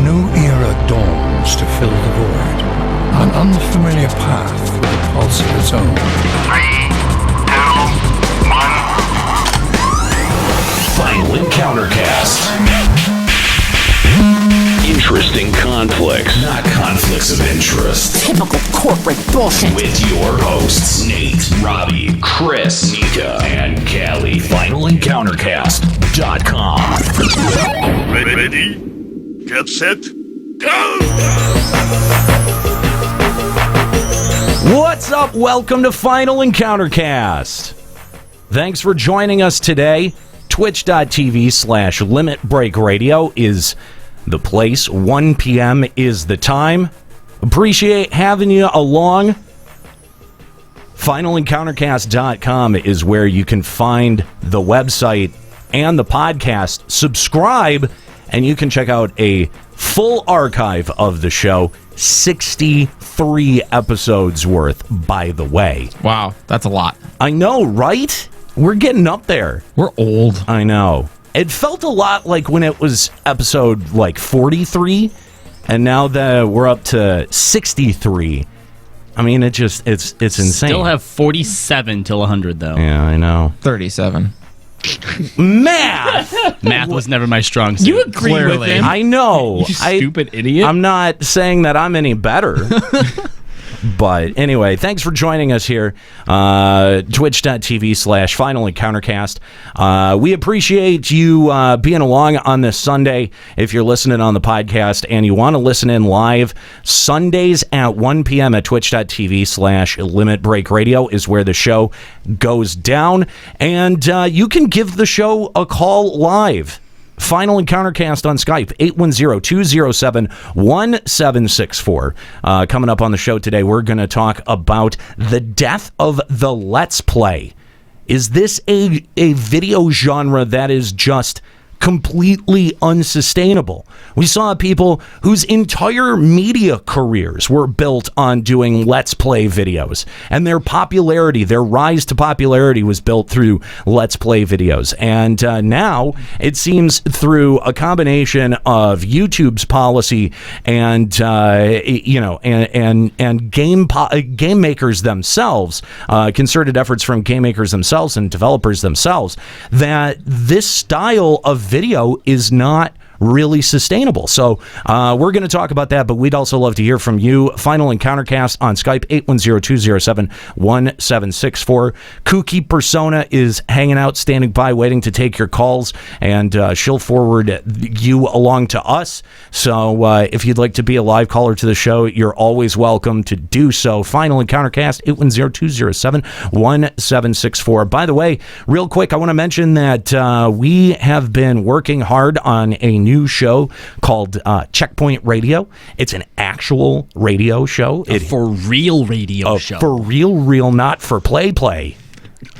new era dawns to fill the void. An unfamiliar path with a pulse of its own. 3, 2, 1. Final Encounter Cast. Interesting conflicts, not conflicts of interest. Typical corporate bullshit. With your hosts, Nate, Robbie, Chris, Nika, and Callie. FinalEncounterCast.com. Ready? Get set? Go! What's up? Welcome to Final Encounter Cast. Thanks for joining us today. Twitch.tv/Limit Break Radio is the place. 1 p.m. is the time. Appreciate having you along. FinalEncounterCast.com is where you can find the website and the podcast. Subscribe, and you can check out a full archive of the show. 63 episodes worth, by the way. Wow, that's a lot. I know, right? We're getting up there. We're old. I know. It felt a lot like when it was episode like 43, and now that we're up to 63. I mean, it's insane. Still have 47 till 100, though. Yeah, I know. 37. Math! Math was never my strong suit. You agree with him? I know. You stupid idiot. I'm not saying that I'm any better. But anyway, thanks for joining us here. Twitch.tv/Final EncounterCast. We appreciate you being along on this Sunday. If you're listening on the podcast and you want to listen in live, Sundays at 1 p.m. at Twitch.tv/Limit Break Radio is where the show goes down. And you can give the show a call live. Final Encounter Cast on Skype, 810-207-1764. Coming up on the show today, we're going to talk about the death of the Let's Play. Is this a video genre that is just completely unsustainable? We saw people whose entire media careers were built on doing Let's Play videos, and their popularity, their rise to popularity was built through Let's Play videos. And now it seems through a combination of YouTube's policy and game makers themselves, concerted efforts from game makers themselves and developers themselves, that this style of video is not really sustainable. So we're going to talk about that, but we'd also love to hear from you. Final Encountercast on Skype, 810-207-1764. Kooky Persona is hanging out, standing by, waiting to take your calls, and she'll forward you along to us. So if you'd like to be a live caller to the show, you're always welcome to do so. Final Encountercast, 810-207-1764. By the way, real quick, I want to mention that we have been working hard on a new show called Checkpoint Radio. It's an actual radio show. For real radio show. For real, not for play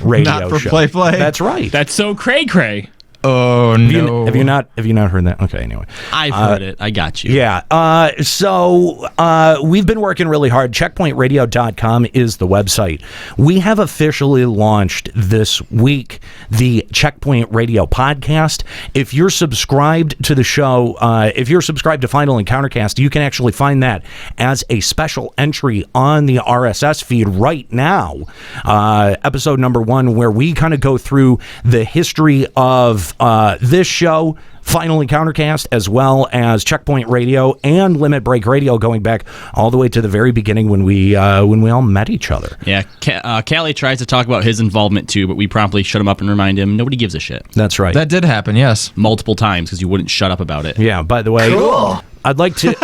radio show. Not for play. That's right. That's so cray-cray. Oh, no. Have you not heard that? Okay, anyway. I've heard it. I got you. Yeah. So we've been working really hard. CheckpointRadio.com is the website. We have officially launched this week the Checkpoint Radio podcast. If you're subscribed to the show, if you're subscribed to Final Encountercast, you can actually find that as a special entry on the RSS feed right now. Episode number 1, where we kind of go through the history of this show, Final Encountercast, as well as Checkpoint Radio and Limit Break Radio, going back all the way to the very beginning when we all met each other. Yeah, Callie tries to talk about his involvement too, but we promptly shut him up and remind him nobody gives a shit. That's right. That did happen, yes. Multiple times because you wouldn't shut up about it. Yeah, by the way, cool. I'd like to...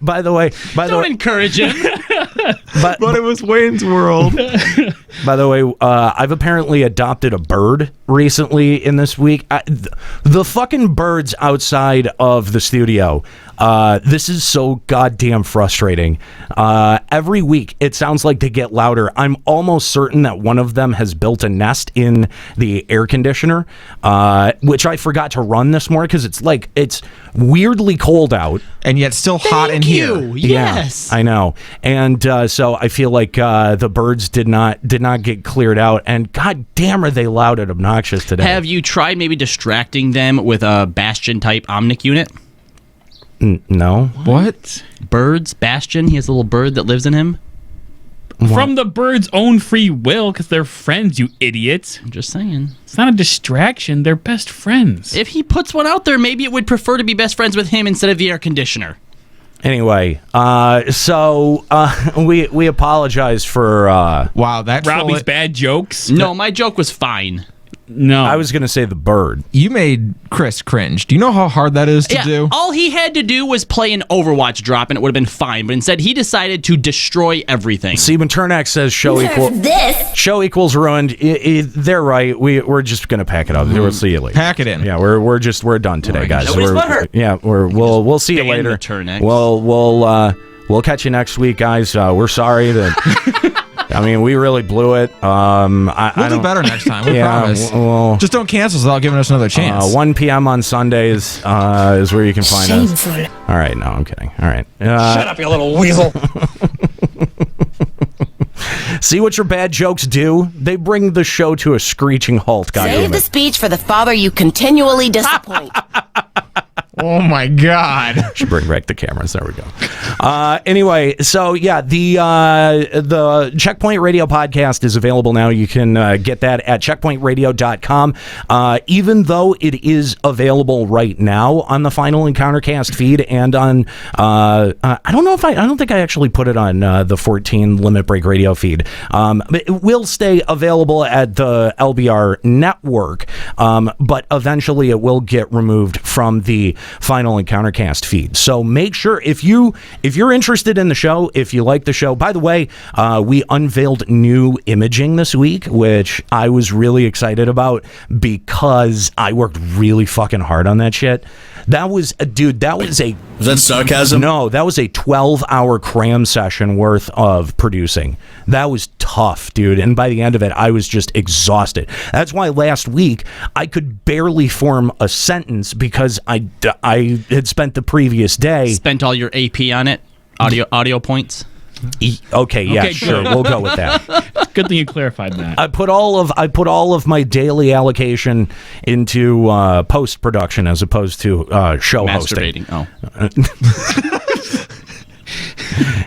by the way... Don't encourage him. But it was Wayne's World. By the way, I've apparently adopted a bird recently in this week. The fucking birds outside of the studio. This is so goddamn frustrating. Every week, it sounds like they get louder. I'm almost certain that one of them has built a nest in the air conditioner, which I forgot to run this morning because it's weirdly cold out. And yet still hot in here. Yes. Yeah, I know. And so I feel like the birds did not get cleared out, and god damn are they loud and obnoxious today. Have you tried maybe distracting them with a Bastion type Omnic unit? No. What? Birds, Bastion. He has a little bird that lives in him. From the bird's own free will, because they're friends, you idiot. I'm just saying. It's not a distraction. They're best friends. If he puts one out there, maybe it would prefer to be best friends with him instead of the air conditioner. Anyway, so we apologize for Wow, that Robbie's bad jokes. No, my joke was fine. No. I was gonna say the bird. You made Chris cringe. Do you know how hard that is to do? All he had to do was play an Overwatch drop and it would have been fine, but instead he decided to destroy everything. See, when Turnak says show equals ruined, they're right. We're just gonna pack it up. We'll see you later. Pack it in. Yeah, we're done today, guys. Nobody's butthurt. Yeah, we'll see you Ban later. the Turnak. We'll catch you next week, guys. We're sorry that. I mean, we really blew it. We'll do better next time. We promise. Well, Just don't cancel without giving us another chance. 1 p.m. on Sundays is where you can find us. All right, no, I'm kidding. All right. Shut up, you little weasel. See what your bad jokes do? They bring the show to a screeching halt, Save goddammit. the speech for the father you continually disappoint. Oh my God. Should bring back the cameras. There we go. Anyway, so yeah, the Checkpoint Radio podcast is available now. You can get that at checkpointradio.com. Even though it is available right now on the Final Encountercast feed and on I don't think I actually put it on the 14 Limit Break Radio feed. But it will stay available at the LBR network, but eventually it will get removed from the Final Encountercast feed. So make sure if you're interested in the show, if you like the show. By the way, we unveiled new imaging this week, which I was really excited about because I worked really fucking hard on that shit. That was a Was that sarcasm? No, that was a 12-hour cram session worth of producing. That was tough, dude. And by the end of it, I was just exhausted. That's why last week I could barely form a sentence because I had spent the previous day. Spent all your AP on it? Audio points? Okay, yeah, Okay, sure. good. We'll go with that. Good thing you clarified that. I put all of my daily allocation into post production as opposed to show hosting. Masturbating.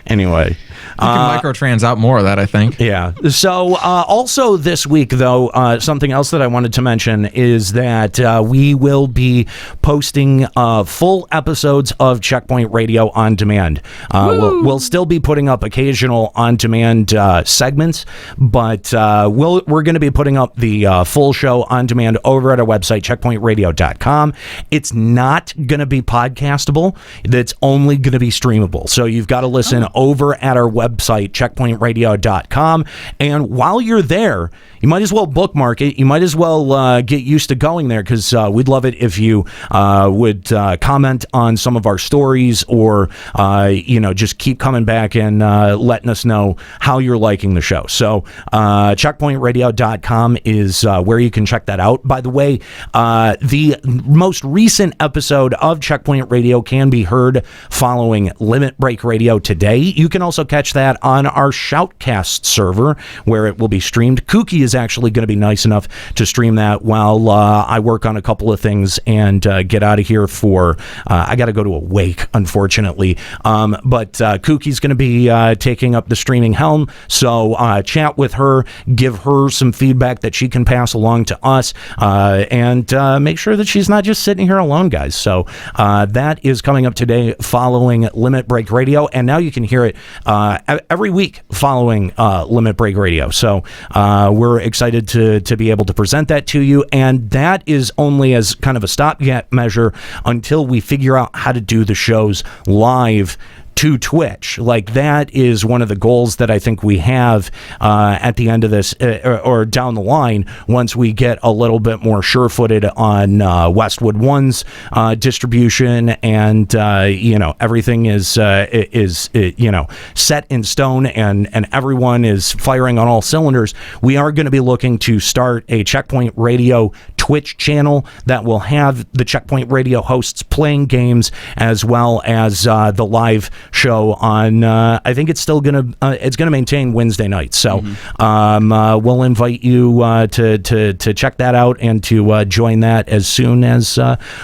Anyway. You can microtrans out more of that, I think. Yeah. So also this week, though, something else that I wanted to mention is that we will be posting full episodes of Checkpoint Radio on demand. We'll still be putting up occasional on-demand segments, but we're going to be putting up the full show on demand over at our website, checkpointradio.com. It's not going to be podcastable. It's only going to be streamable. So you've got to listen over at our website, checkpointradio.com. And while you're there, you might as well bookmark it. You might as well get used to going there because we'd love it if you would comment on some of our stories or, just keep coming back and letting us know how you're liking the show. So checkpointradio.com is where you can check that out. By the way, the most recent episode of Checkpoint Radio can be heard following Limit Break Radio today. You can also catch that on our Shoutcast server where it will be streamed. Kooky is actually going to be nice enough to stream that while I work on a couple of things and get out of here for I got to go to a wake, unfortunately. But Kooky's going to be taking up the streaming helm. So chat with her, give her some feedback that she can pass along to us, and make sure that she's not just sitting here alone, guys. So that is coming up today following Limit Break Radio. And now you can hear it every week following Limit Break Radio. So we're excited to be able to present that to you. And that is only as kind of a stopgap measure until we figure out how to do the shows live to Twitch. Like, that is one of the goals that I think we have at the end of this or down the line once we get a little bit more sure-footed on Westwood One's distribution and everything is set in stone and everyone is firing on all cylinders. We are going to be looking to start a Checkpoint Radio Twitch channel that will have the Checkpoint Radio hosts playing games as well as the live show on. I think it's still it's gonna maintain Wednesday nights. So we'll invite you to check that out and to join that as soon as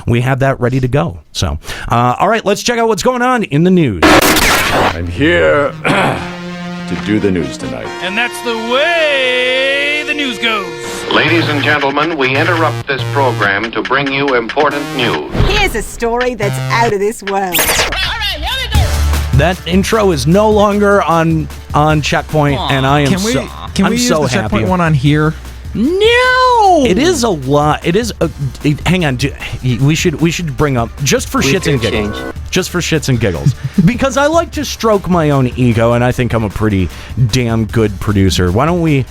we have that ready to go. So, all right, let's check out what's going on in the news. I'm here to do the news tonight. And that's the way the news goes. Ladies and gentlemen, we interrupt this program to bring you important news. Here's a story that's out of this world. That intro is no longer on Checkpoint, and I am Can we use the Checkpoint one on here? No, it is a lot. It is. Hang on, we should bring up just for shits and giggles. Just for shits and giggles, because I like to stroke my own ego, and I think I'm a pretty damn good producer. Why don't we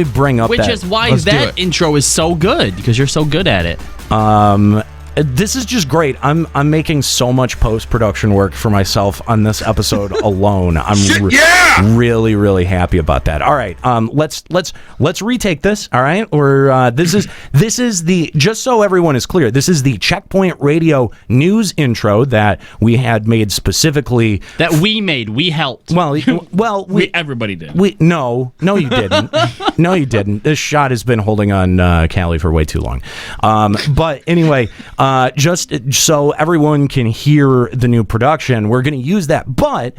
bring up Which that? is why that intro is so good, because you're so good at it. This is just great. I'm making so much post-production work for myself on this episode alone. I'm really, really happy about that. All right, let's retake this. All right, or this is the, just so everyone is clear, this is the Checkpoint Radio news intro that we had made specifically. That we made. We helped. Well, everybody did. No, you didn't. No, you didn't. This shot has been holding on Callie for way too long. But anyway. Just so everyone can hear the new production, we're going to use that. But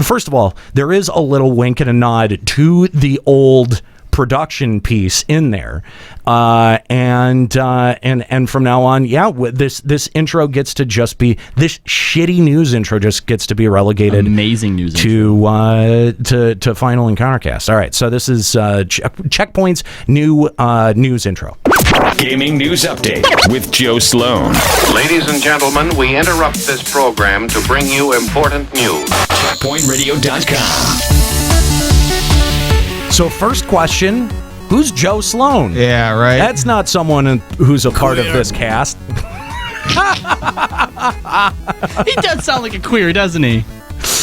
first of all, there is a little wink and a nod to the old production piece in there, and from now on, this intro gets to just be this shitty news intro, just gets to be relegated. Amazing news to Final Encountercast. All right, so this is Checkpoint's new news intro. Gaming news update with Joe Sloan. Ladies and gentlemen, we interrupt this program to bring you important news. CheckpointRadio.com. So first question, who's Joe Sloan? Yeah, right. That's not someone who's a part of this cast. He does sound like a queer, doesn't he?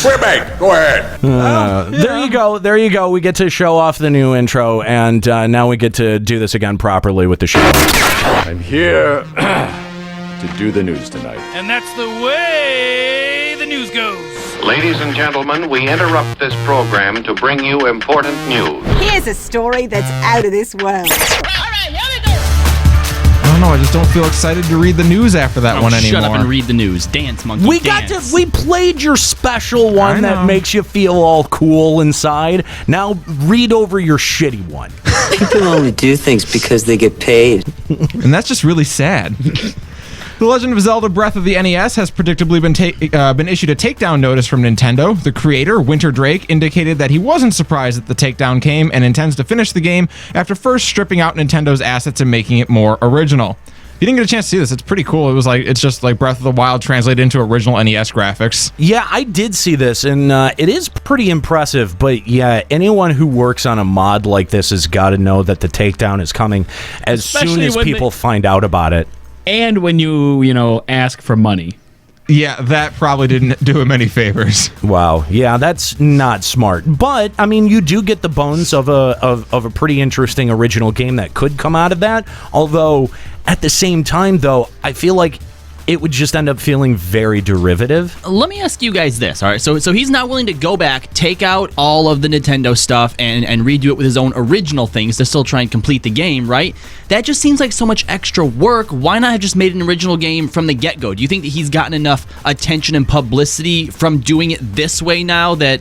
Quebec, go ahead. There you go. We get to show off the new intro, and now we get to do this again properly with the show. I'm here to do the news tonight. And that's the way the news goes. Ladies and gentlemen, we interrupt this program to bring you important news. Here's a story that's out of this world. I don't know. I just don't feel excited to read the news after that one anymore. Shut up and read the news. Dance, monkey, We played your special one that makes you feel all cool inside. Now read over your shitty one. People only do things because they get paid. And that's just really sad. The Legend of Zelda Breath of the NES has predictably been issued a takedown notice from Nintendo. The creator, Winter Drake, indicated that he wasn't surprised that the takedown came and intends to finish the game after first stripping out Nintendo's assets and making it more original. If you didn't get a chance to see this, it's pretty cool. It's just like Breath of the Wild translated into original NES graphics. Yeah, I did see this, and it is pretty impressive. But yeah, anyone who works on a mod like this has got to know that the takedown is coming as soon as people find out about it. And when you ask for money. Yeah, that probably didn't do him any favors. Wow. Yeah, that's not smart. But I mean, you do get the bones of a pretty interesting original game that could come out of that. Although at the same time, though, I feel like it would just end up feeling very derivative. Let me ask you guys this. All right, so he's not willing to go back, take out all of the Nintendo stuff, and redo it with his own original things to still try and complete the game, right? That just seems like so much extra work. Why not have just made an original game from the get-go? Do you think that he's gotten enough attention and publicity from doing it this way now that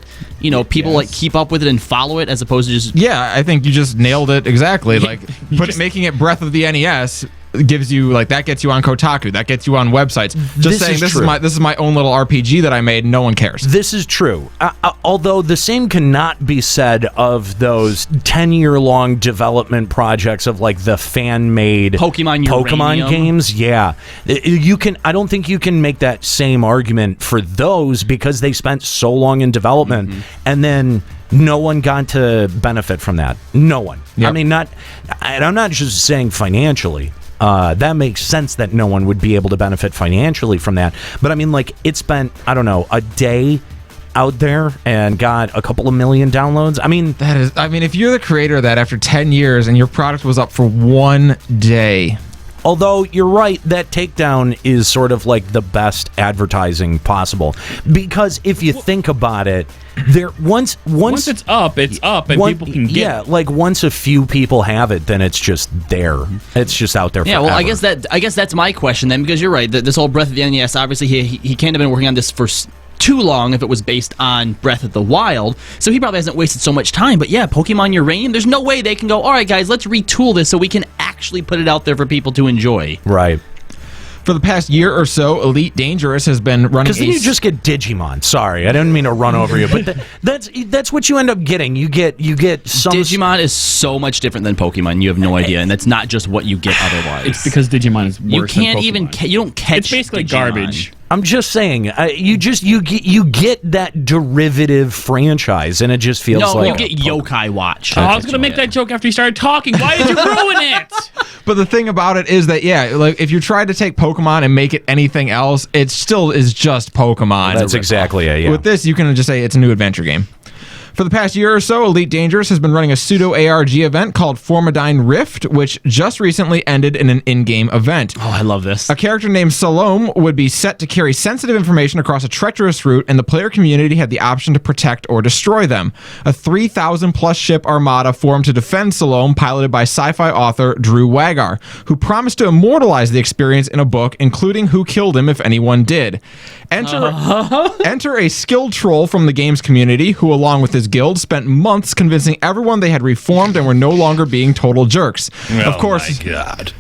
people like keep up with it and follow it as opposed to just... Yeah, I think you just nailed it exactly. Like, making it Breath of the NES gives you, like, that gets you on Kotaku, that gets you on websites. Just saying, this is my own little RPG that I made, no one cares. This is true. Although the same cannot be said of those 10-year-long development projects of like the fan-made Pokemon games. Yeah. I don't think you can make that same argument for those because they spent so long in development and then no one got to benefit from that. No one. Yep. I mean, I'm not just saying financially. That makes sense that no one would be able to benefit financially from that. But I mean, like, it spent, I don't know, a day out there and got a couple of million downloads. I mean, if you're the creator of that after 10 years and your product was up for 1 day. Although you're right, that takedown is sort of like the best advertising possible, because if you think about it, there once it's up, and people can get it. Yeah, like once a few people have it, then it's just there. It's just out there. Yeah, forever. well, I guess that's my question then, because you're right. This whole Breath of the NES, obviously he can't have been working on this for too long if it was based on Breath of the Wild, so he probably hasn't wasted so much time. But yeah, Pokemon Uranium, there's no way they can go, all right guys, let's retool this so we can actually put it out there for people to enjoy. Right. For the past year or so, Elite Dangerous has been running. Because then you just get Digimon. Sorry, I didn't mean to run over you, but that's what you end up getting. You get some. Digimon is so much different than Pokemon. You have no idea, and that's not just what you get otherwise. It's because Digimon is worse. You can't than even. You don't catch. It's basically Digimon. garbage. I'm just saying, you get that derivative franchise, and it just feels like you get Yokai Watch. I was gonna make that joke after you started talking. Why did you ruin it? But the thing about it is that, yeah, like if you tried to take Pokemon and make it anything else, it still is just Pokemon. That's exactly it. Yeah. With this, you can just say it's a new adventure game. For the past year or so, Elite Dangerous has been running a pseudo-ARG event called Formidine Rift, which just recently ended in an in-game event. Oh, I love this. A character named Salome would be set to carry sensitive information across a treacherous route, and the player community had the option to protect or destroy them. A 3,000-plus ship armada formed to defend Salome, piloted by sci-fi author Drew Wagar, who promised to immortalize the experience in a book, including who killed him if anyone did. Enter a skilled troll from the game's community, who, along with his guild, spent months convincing everyone they had reformed and were no longer being total jerks. Oh, my God.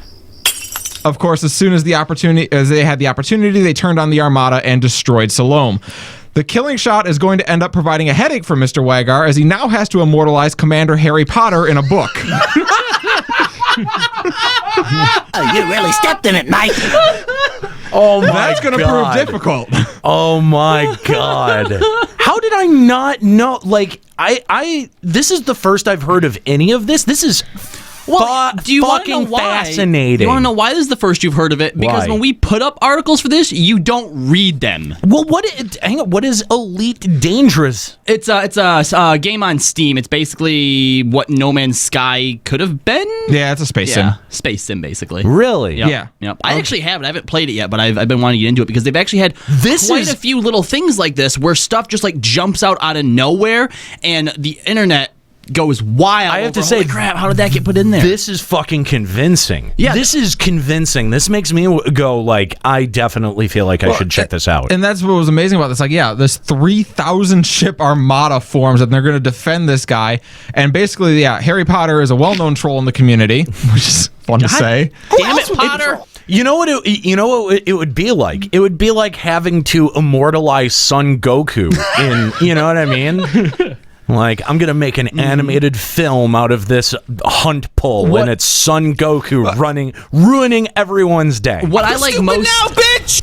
Of course, as soon as they had the opportunity, they turned on the armada and destroyed Salome. The killing shot is going to end up providing a headache for Mr. Wagar, as he now has to immortalize Commander Harry Potter in a book. Oh, you really stepped in it, Mike. Oh my God. That's going to prove difficult. Oh my God. How did I not know? Like, this is the first I've heard of any of this. This is do you want to know why? Fascinating. You want to know why this is the first you've heard of it? Because when we put up articles for this, you don't read them. Well, hang on. What is Elite Dangerous? It's a game on Steam. It's basically what No Man's Sky could have been. Yeah, it's a space sim. Space sim, basically. Really? Yep. I actually have it. I haven't played it yet, but I've been wanting to get into it because they've actually had quite a few little things like this where stuff just like jumps out of nowhere, and the internet goes wild. I have to say, crap, how did that get put in there? This is fucking convincing. Yeah. This is convincing. This makes me go like, I definitely feel like I should check this out. And that's what was amazing about this. Like, yeah, this 3,000 ship armada forms, and they're going to defend this guy. And basically, yeah, Harry Potter is a well-known troll in the community, which is fun to say. Damn it, Potter! You know what it would be like? It would be like having to immortalize Son Goku in, you know what I mean? Like, I'm going to make an animated film out of this hunt pole, and it's Son Goku ruining everyone's day. What I like most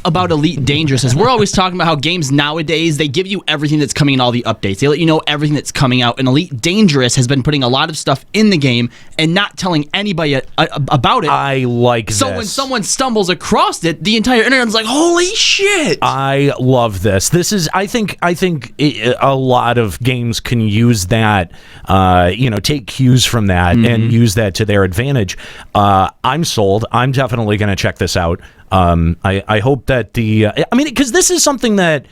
about Elite Dangerous is we're always talking about how games nowadays, they give you everything that's coming in all the updates. They let you know everything that's coming out. And Elite Dangerous has been putting a lot of stuff in the game and not telling anybody about it. I like this. So when someone stumbles across it, the entire internet's like, holy shit! I love this. This is, I think a lot of games can use that, take cues from that and use that to their advantage. I'm sold. I'm definitely going to check this out. I hope that because this is something that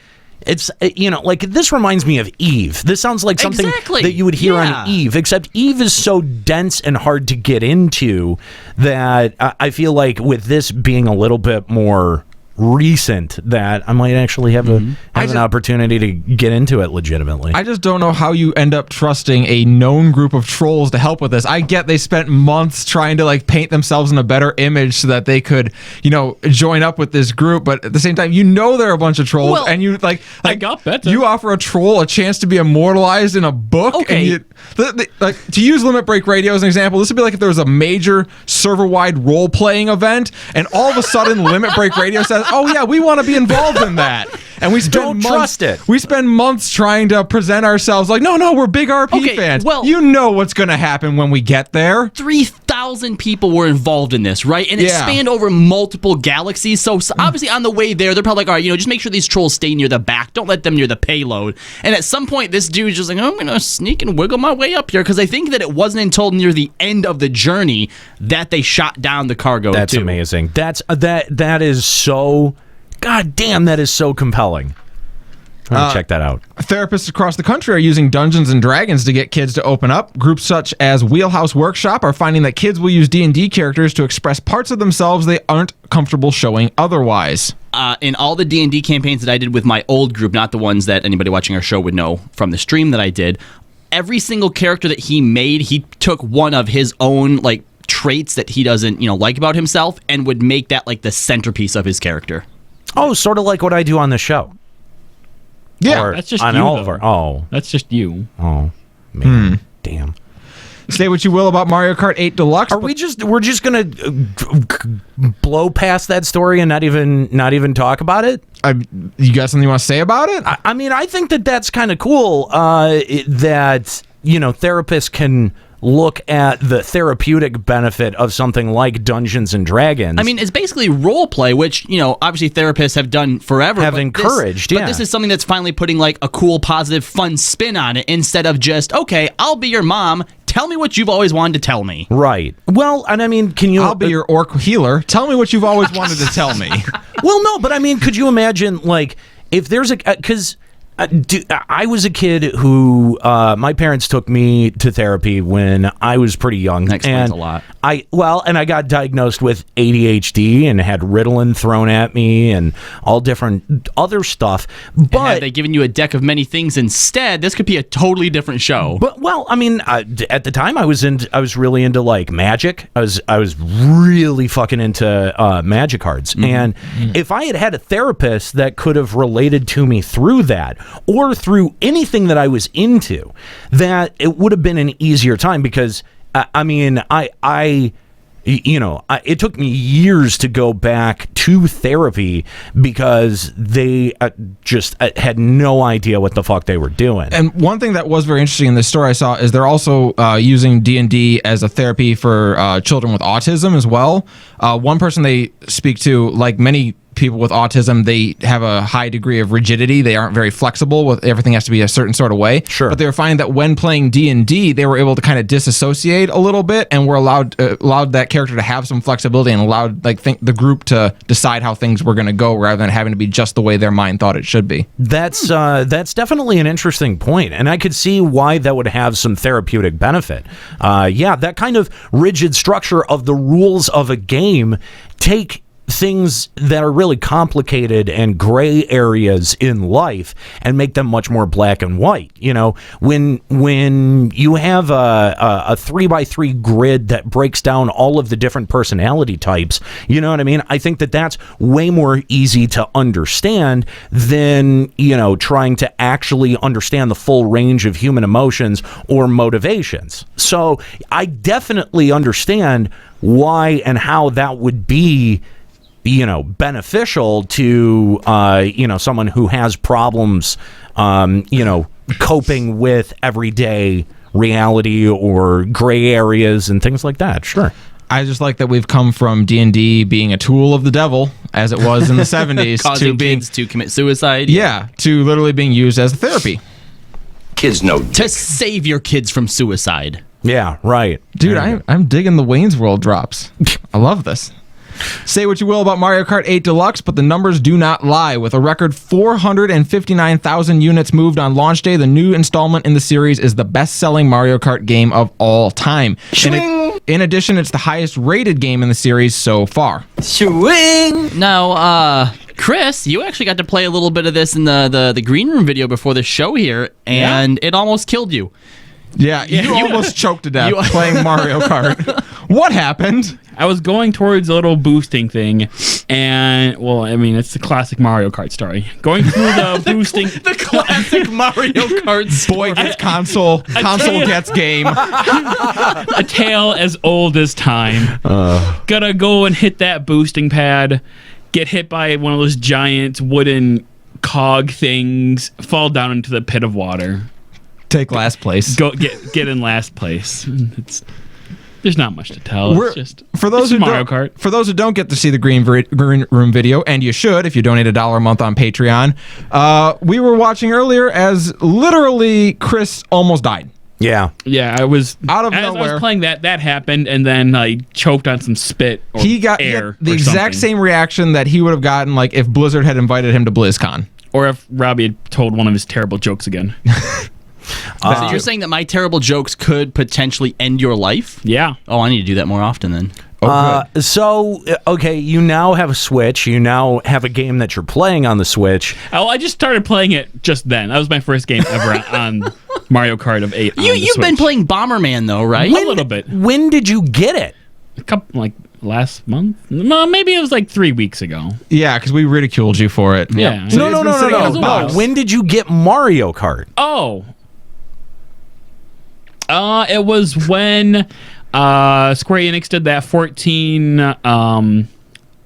it's, this reminds me of Eve. This sounds like something that you would hear on Eve, except Eve is so dense and hard to get into that I feel like with this being a little bit more recent, that I might actually have an opportunity to get into it legitimately. I just don't know how you end up trusting a known group of trolls to help with this. I get they spent months trying to paint themselves in a better image so that they could, join up with this group, but at the same time, they're a bunch of trolls, and you I got better. You offer a troll a chance to be immortalized in a book. Okay. And to use Limit Break Radio as an example, this would be like if there was a major server-wide role-playing event, and all of a sudden Limit Break Radio says, oh yeah, we want to be involved in that. And we spend trust it. We spend months trying to present ourselves like, no, we're big RP fans. Well, you know what's going to happen when we get there. 3,000 1,000 people were involved in this, right? And it spanned over multiple galaxies. So obviously on the way there, they're probably like, all right, just make sure these trolls stay near the back. Don't let them near the payload. And at some point, this dude's just like, I'm going to sneak and wiggle my way up here. Because I think that it wasn't until near the end of the journey that they shot down the cargo, That's amazing. That is so... God damn, that is so compelling. I'm gonna check that out. Therapists across the country are using Dungeons and Dragons to get kids to open up. Groups such as Wheelhouse Workshop are finding that kids will use D&D characters to express parts of themselves they aren't comfortable showing otherwise. In all the D&D campaigns that I did with my old group, not the ones that anybody watching our show would know from the stream that I did, every single character that he made, he took one of his own traits that he doesn't like about himself and would make that the centerpiece of his character. Oh, sort of like what I do on the show. Yeah, that's just on you, Oliver. Oh, that's just you. Oh, man, damn. Say what you will about Mario Kart 8 Deluxe. We're just gonna blow past that story and not even talk about it? You got something you want to say about it? I mean, I think that's kind of cool. That therapists can look at the therapeutic benefit of something like Dungeons and Dragons. I mean, it's basically role play, which, obviously therapists have done forever. Have encouraged, But this is something that's finally putting a cool, positive, fun spin on it instead of just, okay, I'll be your mom. Tell me what you've always wanted to tell me. Right. Well, and I mean, I'll be your orc healer. Tell me what you've always wanted to tell me. Well, no, but I mean, could you imagine, if there's because I was a kid who my parents took me to therapy when I was pretty young. That explains a lot. And I got diagnosed with ADHD and had Ritalin thrown at me and all different other stuff. But had they given you a deck of many things instead, this could be a totally different show. But I mean, at the time I was really into magic. I was really fucking into magic cards. Mm-hmm. And if I had a therapist that could have related to me through that, or through anything that I was into, that it would have been an easier time because it took me years to go back to therapy because they just had no idea what the fuck they were doing. And one thing that was very interesting in this story I saw is they're also using D&D as a therapy for children with autism as well. One person they speak to, like many people with autism, they have a high degree of rigidity. They aren't very flexible. With everything has to be a certain sort of way. Sure. But they were finding that when playing D&D, they were able to kind of disassociate a little bit and were allowed that character to have some flexibility and allowed the group to decide how things were going to go rather than having to be just the way their mind thought it should be. That's definitely an interesting point, and I could see why that would have some therapeutic benefit. That kind of rigid structure of the rules of a game take things that are really complicated and gray areas in life and make them much more black and white. When you have a 3x3 grid that breaks down all of the different personality types, you know what I mean? I think that's way more easy to understand than, trying to actually understand the full range of human emotions or motivations. So I definitely understand why and how that would be beneficial to, someone who has problems, coping with everyday reality or gray areas and things like that. Sure. I just like that we've come from D&D being a tool of the devil, as it was in the 70s, causing kids to commit suicide. Yeah, to literally being used as therapy. Kids know to save your kids from suicide. Yeah, right. Dude, I'm digging the Wayne's World drops. I love this. Say what you will about Mario Kart 8 Deluxe, but the numbers do not lie. With a record 459,000 units moved on launch day, the new installment in the series is the best-selling Mario Kart game of all time. In addition, it's the highest-rated game in the series so far. Swing! Now, Chris, you actually got to play a little bit of this in the Green Room video before the show here, and it almost killed you. Yeah, you almost choked to death playing Mario Kart. What happened? I was going towards a little boosting thing, and, it's the classic Mario Kart story. Going through the boosting... the classic Mario Kart story. Boy gets console gets game. A tale as old as time. Gotta go and hit that boosting pad, get hit by one of those giant wooden cog things, fall down into the pit of water. Take last place. Go get in last place. There's not much to tell. It's just for those who Mario don't, Kart. For those who don't get to see the green room video, and you should if you donate $1 a month on Patreon, we were watching earlier as literally Chris almost died. Yeah. Yeah, I was out of as nowhere. I was playing that happened, and then I choked on some spit or He got air. the or exact something. same reaction that he would have gotten like if Blizzard had invited him to BlizzCon. Or if Robbie had told one of his terrible jokes again. So you're saying that my terrible jokes could potentially end your life? Yeah. Oh, I need to do that more often then. Okay, you now have a Switch. You now have a game that you're playing on the Switch. Oh, I just started playing it just then. That was my first game ever on Mario Kart of 8. You've been playing Bomberman though, right? A little bit. When did you get it? A couple, like last month? No, maybe it was like 3 weeks ago. Yeah, because we ridiculed you for it. Yeah. So it's been sitting in his box. No. When did you get Mario Kart? Oh. It was when Square Enix did that 14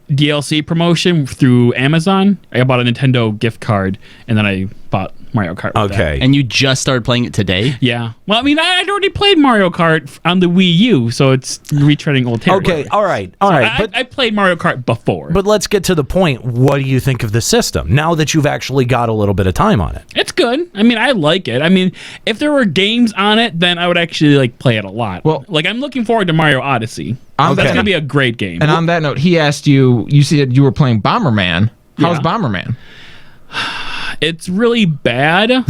DLC promotion through Amazon. I bought a Nintendo gift card, and then I bought Mario Kart with that. And you just started playing it today? Yeah. Well, I mean, I'd already played Mario Kart on the Wii U, so it's retreading old territory. Okay, all right. I played Mario Kart before. But let's get to the point. What do you think of the system now that you've actually got a little bit of time on it? It's good. I mean, I like it. I mean, if there were games on it, then I would actually like play it a lot. Well, like I'm looking forward to Mario Odyssey. That's gonna be a great game. And on that note, he asked you. You said you were playing Bomberman. How's Yeah. Bomberman? It's really bad,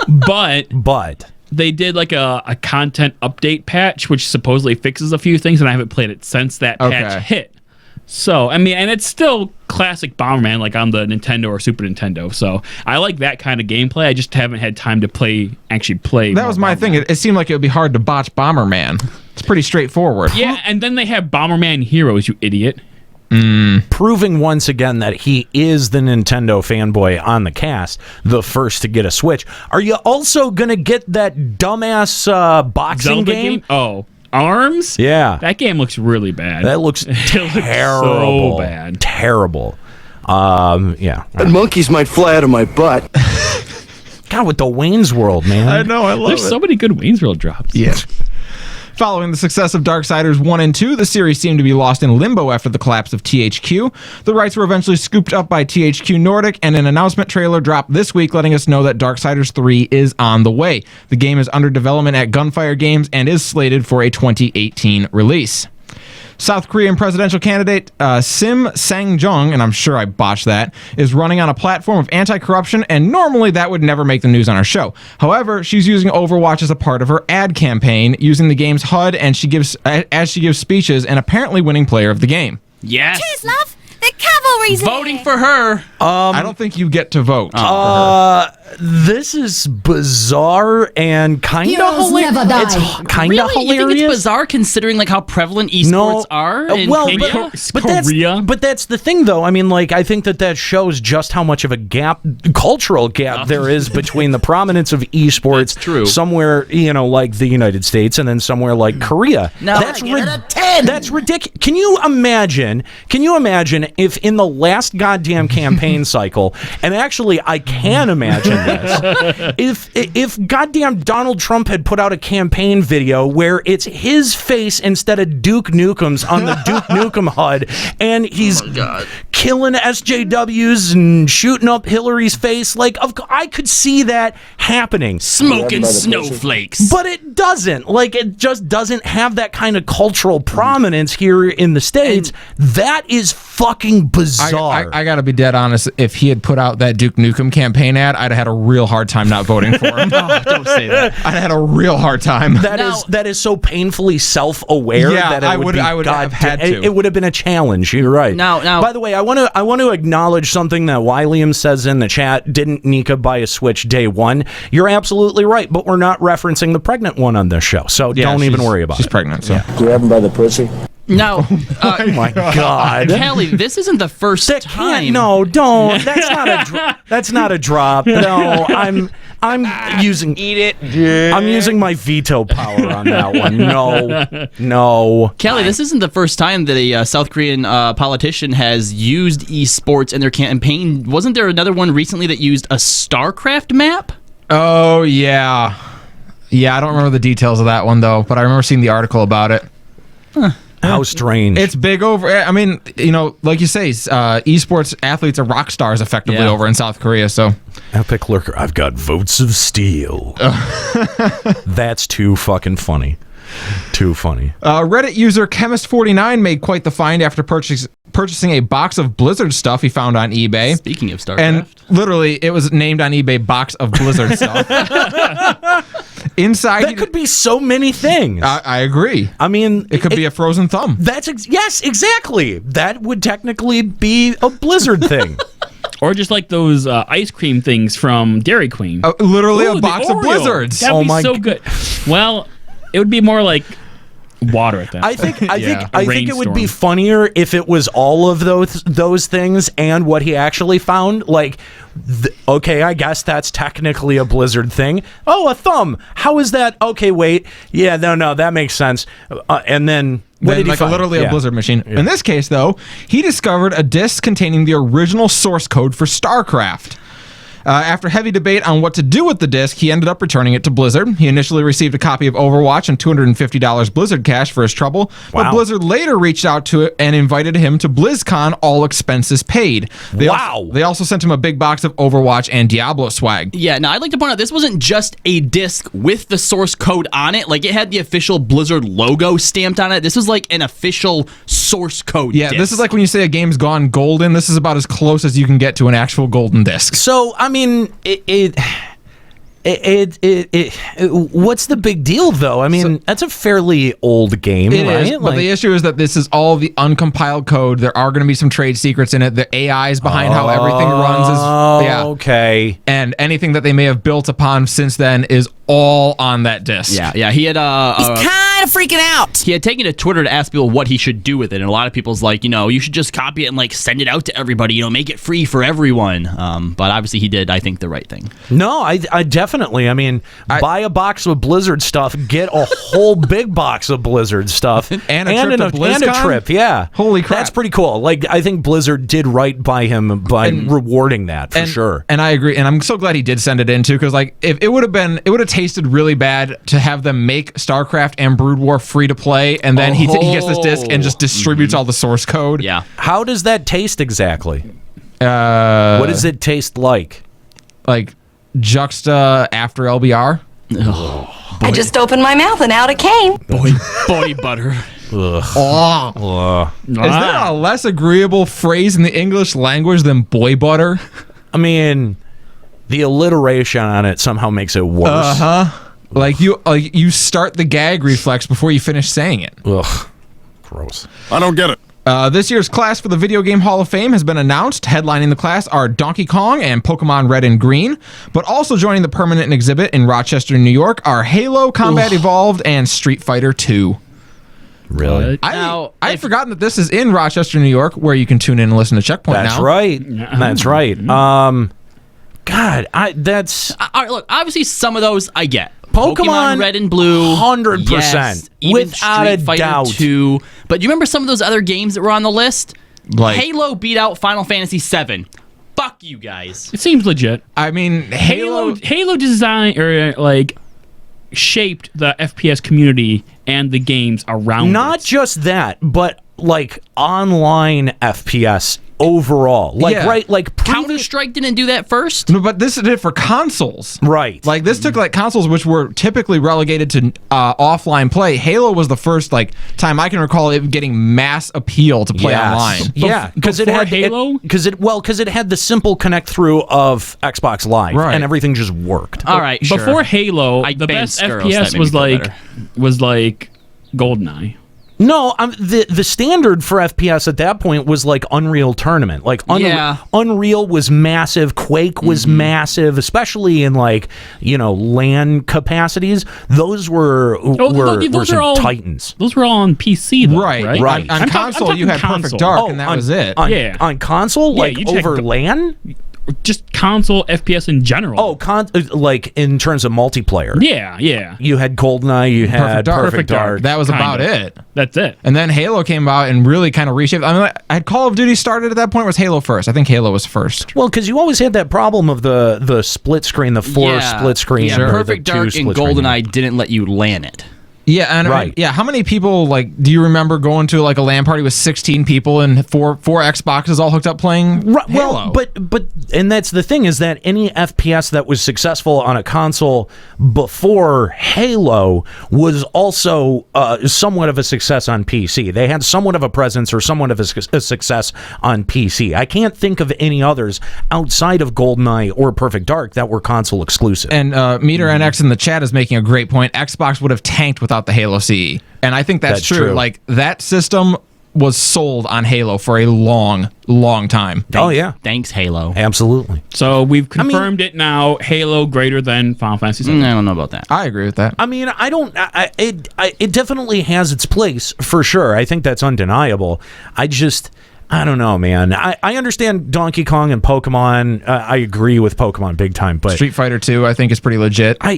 but they did like a content update patch, which supposedly fixes a few things, and I haven't played it since that patch hit. So, I mean, and it's still classic Bomberman, like on the Nintendo or Super Nintendo. So, I like that kind of gameplay. I just haven't had time to actually play. That was my thing. It seemed like it would be hard to botch Bomberman. It's pretty straightforward. Yeah, and then they have Bomberman Heroes, you idiot. Proving once again that he is the Nintendo fanboy on the cast, the first to get a Switch. Are you also going to get that dumbass boxing Zelda game? Oh, ARMS? Yeah. That game looks really bad. That looks terrible. So bad. Terrible. Yeah. And monkeys might fly out of my butt. God, with the Wayne's World, man. I know, I love There's so many good Wayne's World drops. Yeah. Following the success of Darksiders 1 and 2, the series seemed to be lost in limbo after the collapse of THQ. The rights were eventually scooped up by THQ Nordic, and an announcement trailer dropped this week letting us know that Darksiders 3 is on the way. The game is under development at Gunfire Games and is slated for a 2018 release. South Korean presidential candidate Sim Sang-jung, and I'm sure I botched that, is running on a platform of anti-corruption, and normally that would never make the news on our show. However, she's using Overwatch as a part of her ad campaign, using the game's HUD, and she gives speeches, and apparently winning player of the game. Yes. Cheers, love. The cavalry's Voting for her. I don't think you get to vote for her. This is bizarre and kind of Heroes never die. It's kind of Really? hilarious. You think it's bizarre considering like how prevalent esports are in Korea? But that's the thing, though. I mean, like, I think that shows just how much of a cultural gap there is between the prominence of esports somewhere, like the United States, and then somewhere like Korea. No, that's ridiculous. Can you imagine if in the last goddamn campaign cycle, and actually I can imagine this, if goddamn Donald Trump had put out a campaign video where it's his face instead of Duke Nukem's on the Duke Nukem HUD, and he's killing SJWs and shooting up Hillary's face, like, I could see that happening. Smoking snowflakes. But it doesn't. Like, it just doesn't have that kind of cultural prominence here in the States. That is fucking bizarre. I gotta be dead honest. If he had put out that Duke Nukem campaign ad, I'd have had a real hard time not voting for him. Oh, don't say that. I'd have had a real hard time. That is so painfully self-aware that it I would have had to. It would have been a challenge. You're right. Now, by the way, I want to acknowledge something that William says in the chat. Didn't Nika buy a Switch day one? You're absolutely right, but we're not referencing the pregnant one on this show, so don't even worry about it. She's pregnant, so. Grab him by the pussy. No. Oh my God, Kelly, this isn't the first time. No, don't. That's not a drop. No, I'm using. Eat it. Yeah. I'm using my veto power on that one. No. Kelly, this isn't the first time that a South Korean politician has used esports in their campaign. Wasn't there another one recently that used a Starcraft map? Oh, yeah. Yeah, I don't remember the details of that one though, but I remember seeing the article about it. How strange. It's big over. I mean, like you say, esports athletes are rock stars effectively over in South Korea. So, Epic Lurker, I've got votes of steel. That's too fucking funny. Too funny. Reddit user Chemist49 made quite the find after purchasing a box of Blizzard stuff he found on eBay. Speaking of StarCraft. And literally, it was named on eBay box of Blizzard stuff. Inside, that could be so many things. I agree. I mean, it could be a frozen thumb. Yes, exactly. That would technically be a Blizzard thing. Or just like those ice cream things from Dairy Queen. Literally a box of Blizzards. That'd be so good. Well, it would be more like water at that. I think it would be funnier if it was all of those things and what he actually found. Like, okay, I guess that's technically a Blizzard thing. Oh, a thumb. How is that? Okay, wait. Yeah, no, that makes sense. And then what did he find? Literally a Blizzard machine. Yeah. In this case, though, he discovered a disk containing the original source code for StarCraft. After heavy debate on what to do with the disc, he ended up returning it to Blizzard. He initially received a copy of Overwatch and $250 Blizzard cash for his trouble, but Blizzard later reached out to it and invited him to BlizzCon, all expenses paid. They also sent him a big box of Overwatch and Diablo swag. Yeah, now I'd like to point out this wasn't just a disc with the source code on it. Like, it had the official Blizzard logo stamped on it. This was like an official source code disc. This is like when you say a game's gone golden. This is about as close as you can get to an actual golden disc. So, I mean, what's the big deal, though? I mean, that's a fairly old game, right? Is, but the issue is that this is all the uncompiled code. There are going to be some trade secrets in it. The AIs behind how everything runs is okay. And anything that they may have built upon since then is all on that disc. Yeah. He had he's kind of freaking out. He had taken to Twitter to ask people what he should do with it, and a lot of people's like, you should just copy it and like send it out to everybody. Make it free for everyone. But obviously, he did, I think, the right thing. No, I definitely. I mean, buy a box of Blizzard stuff, get a whole big box of Blizzard stuff, and a trip. Yeah, holy crap, that's pretty cool. Like, I think Blizzard did right by him by rewarding that for sure. And I agree, and I'm so glad he did send it in too, because like if it would have tasted really bad to have them make StarCraft and Brood War free to play, and then he gets this disc and just distributes all the source code. Yeah. How does that taste exactly? What does it taste like? Like Juxta after LBR. I just opened my mouth and out it came. Boy butter. Is there a less agreeable phrase in the English language than boy butter? I mean, the alliteration on it somehow makes it worse. Like you start the gag reflex before you finish saying it. Ugh, gross. I don't get it. This year's class for the Video Game Hall of Fame has been announced. Headlining the class are Donkey Kong and Pokemon Red and Green, but also joining the permanent exhibit in Rochester, New York are Halo, Combat Evolved, and Street Fighter 2. Really? I'd forgotten that this is in Rochester, New York, where you can tune in and listen to Checkpoint That's now. Right. That's right. God, that's... All right, look, obviously some of those I get. Pokemon Red and Blue, 100%, yes, even without a Street Fighter doubt. 2. But do you remember some of those other games that were on the list? Like Halo beat out Final Fantasy VII. Fuck you guys. It seems legit. I mean, Halo design or like shaped the FPS community and the games around Not it. just that, but like online FPS overall. Like, right, like Counter-Strike didn't do that first? No, but this did it for consoles. Right. Like, this took, like, consoles which were typically relegated to offline play. Halo was the first, like, time I can recall it getting mass appeal to play online. Yeah, because it had Halo? because it had the simple connect through of Xbox Live, Right. and everything just worked. All right, sure. Before Halo, the banned best Skurrilous, that FPS made me feel was like GoldenEye. No, the standard for FPS at that point was like Unreal Tournament. Like Unreal was massive, Quake was massive, especially in like LAN capacities. Those were some titans. Those were all on PC, though, right? On console, you had Perfect Dark, and that was it. On console, like you over LAN. just console FPS in general. Oh, like in terms of multiplayer. Yeah. You had GoldenEye, you had Perfect Dark. That was about it. That's it. And then Halo came out and really kind of reshaped. I mean, had Call of Duty started at that point, or was Halo first? I think Halo was first. Well, because you always had that problem of the split screen, the four split screen. Yeah, Perfect Dark and GoldenEye didn't let you LAN it. Yeah, and right. How many people do you remember going to like a LAN party with 16 people and four Xboxes all hooked up playing Halo? Well, but and that's the thing, is that any FPS that was successful on a console before Halo was also somewhat of a success on PC. They had somewhat of a presence or somewhat of a success on PC. I can't think of any others outside of GoldenEye or Perfect Dark that were console exclusive. And Meter NX in the chat is making a great point. Xbox would have tanked without the Halo CE. And I think that's true. Like, that system was sold on Halo for a long time. Thanks, Halo. Absolutely. So we've confirmed it now. Halo greater than Final Fantasy VII. I don't know about that. I agree with that. I mean, it definitely has its place for sure. I think that's undeniable. I don't know, man. I understand Donkey Kong and Pokemon. I agree with Pokemon big time, but Street Fighter 2, I think, is pretty legit. I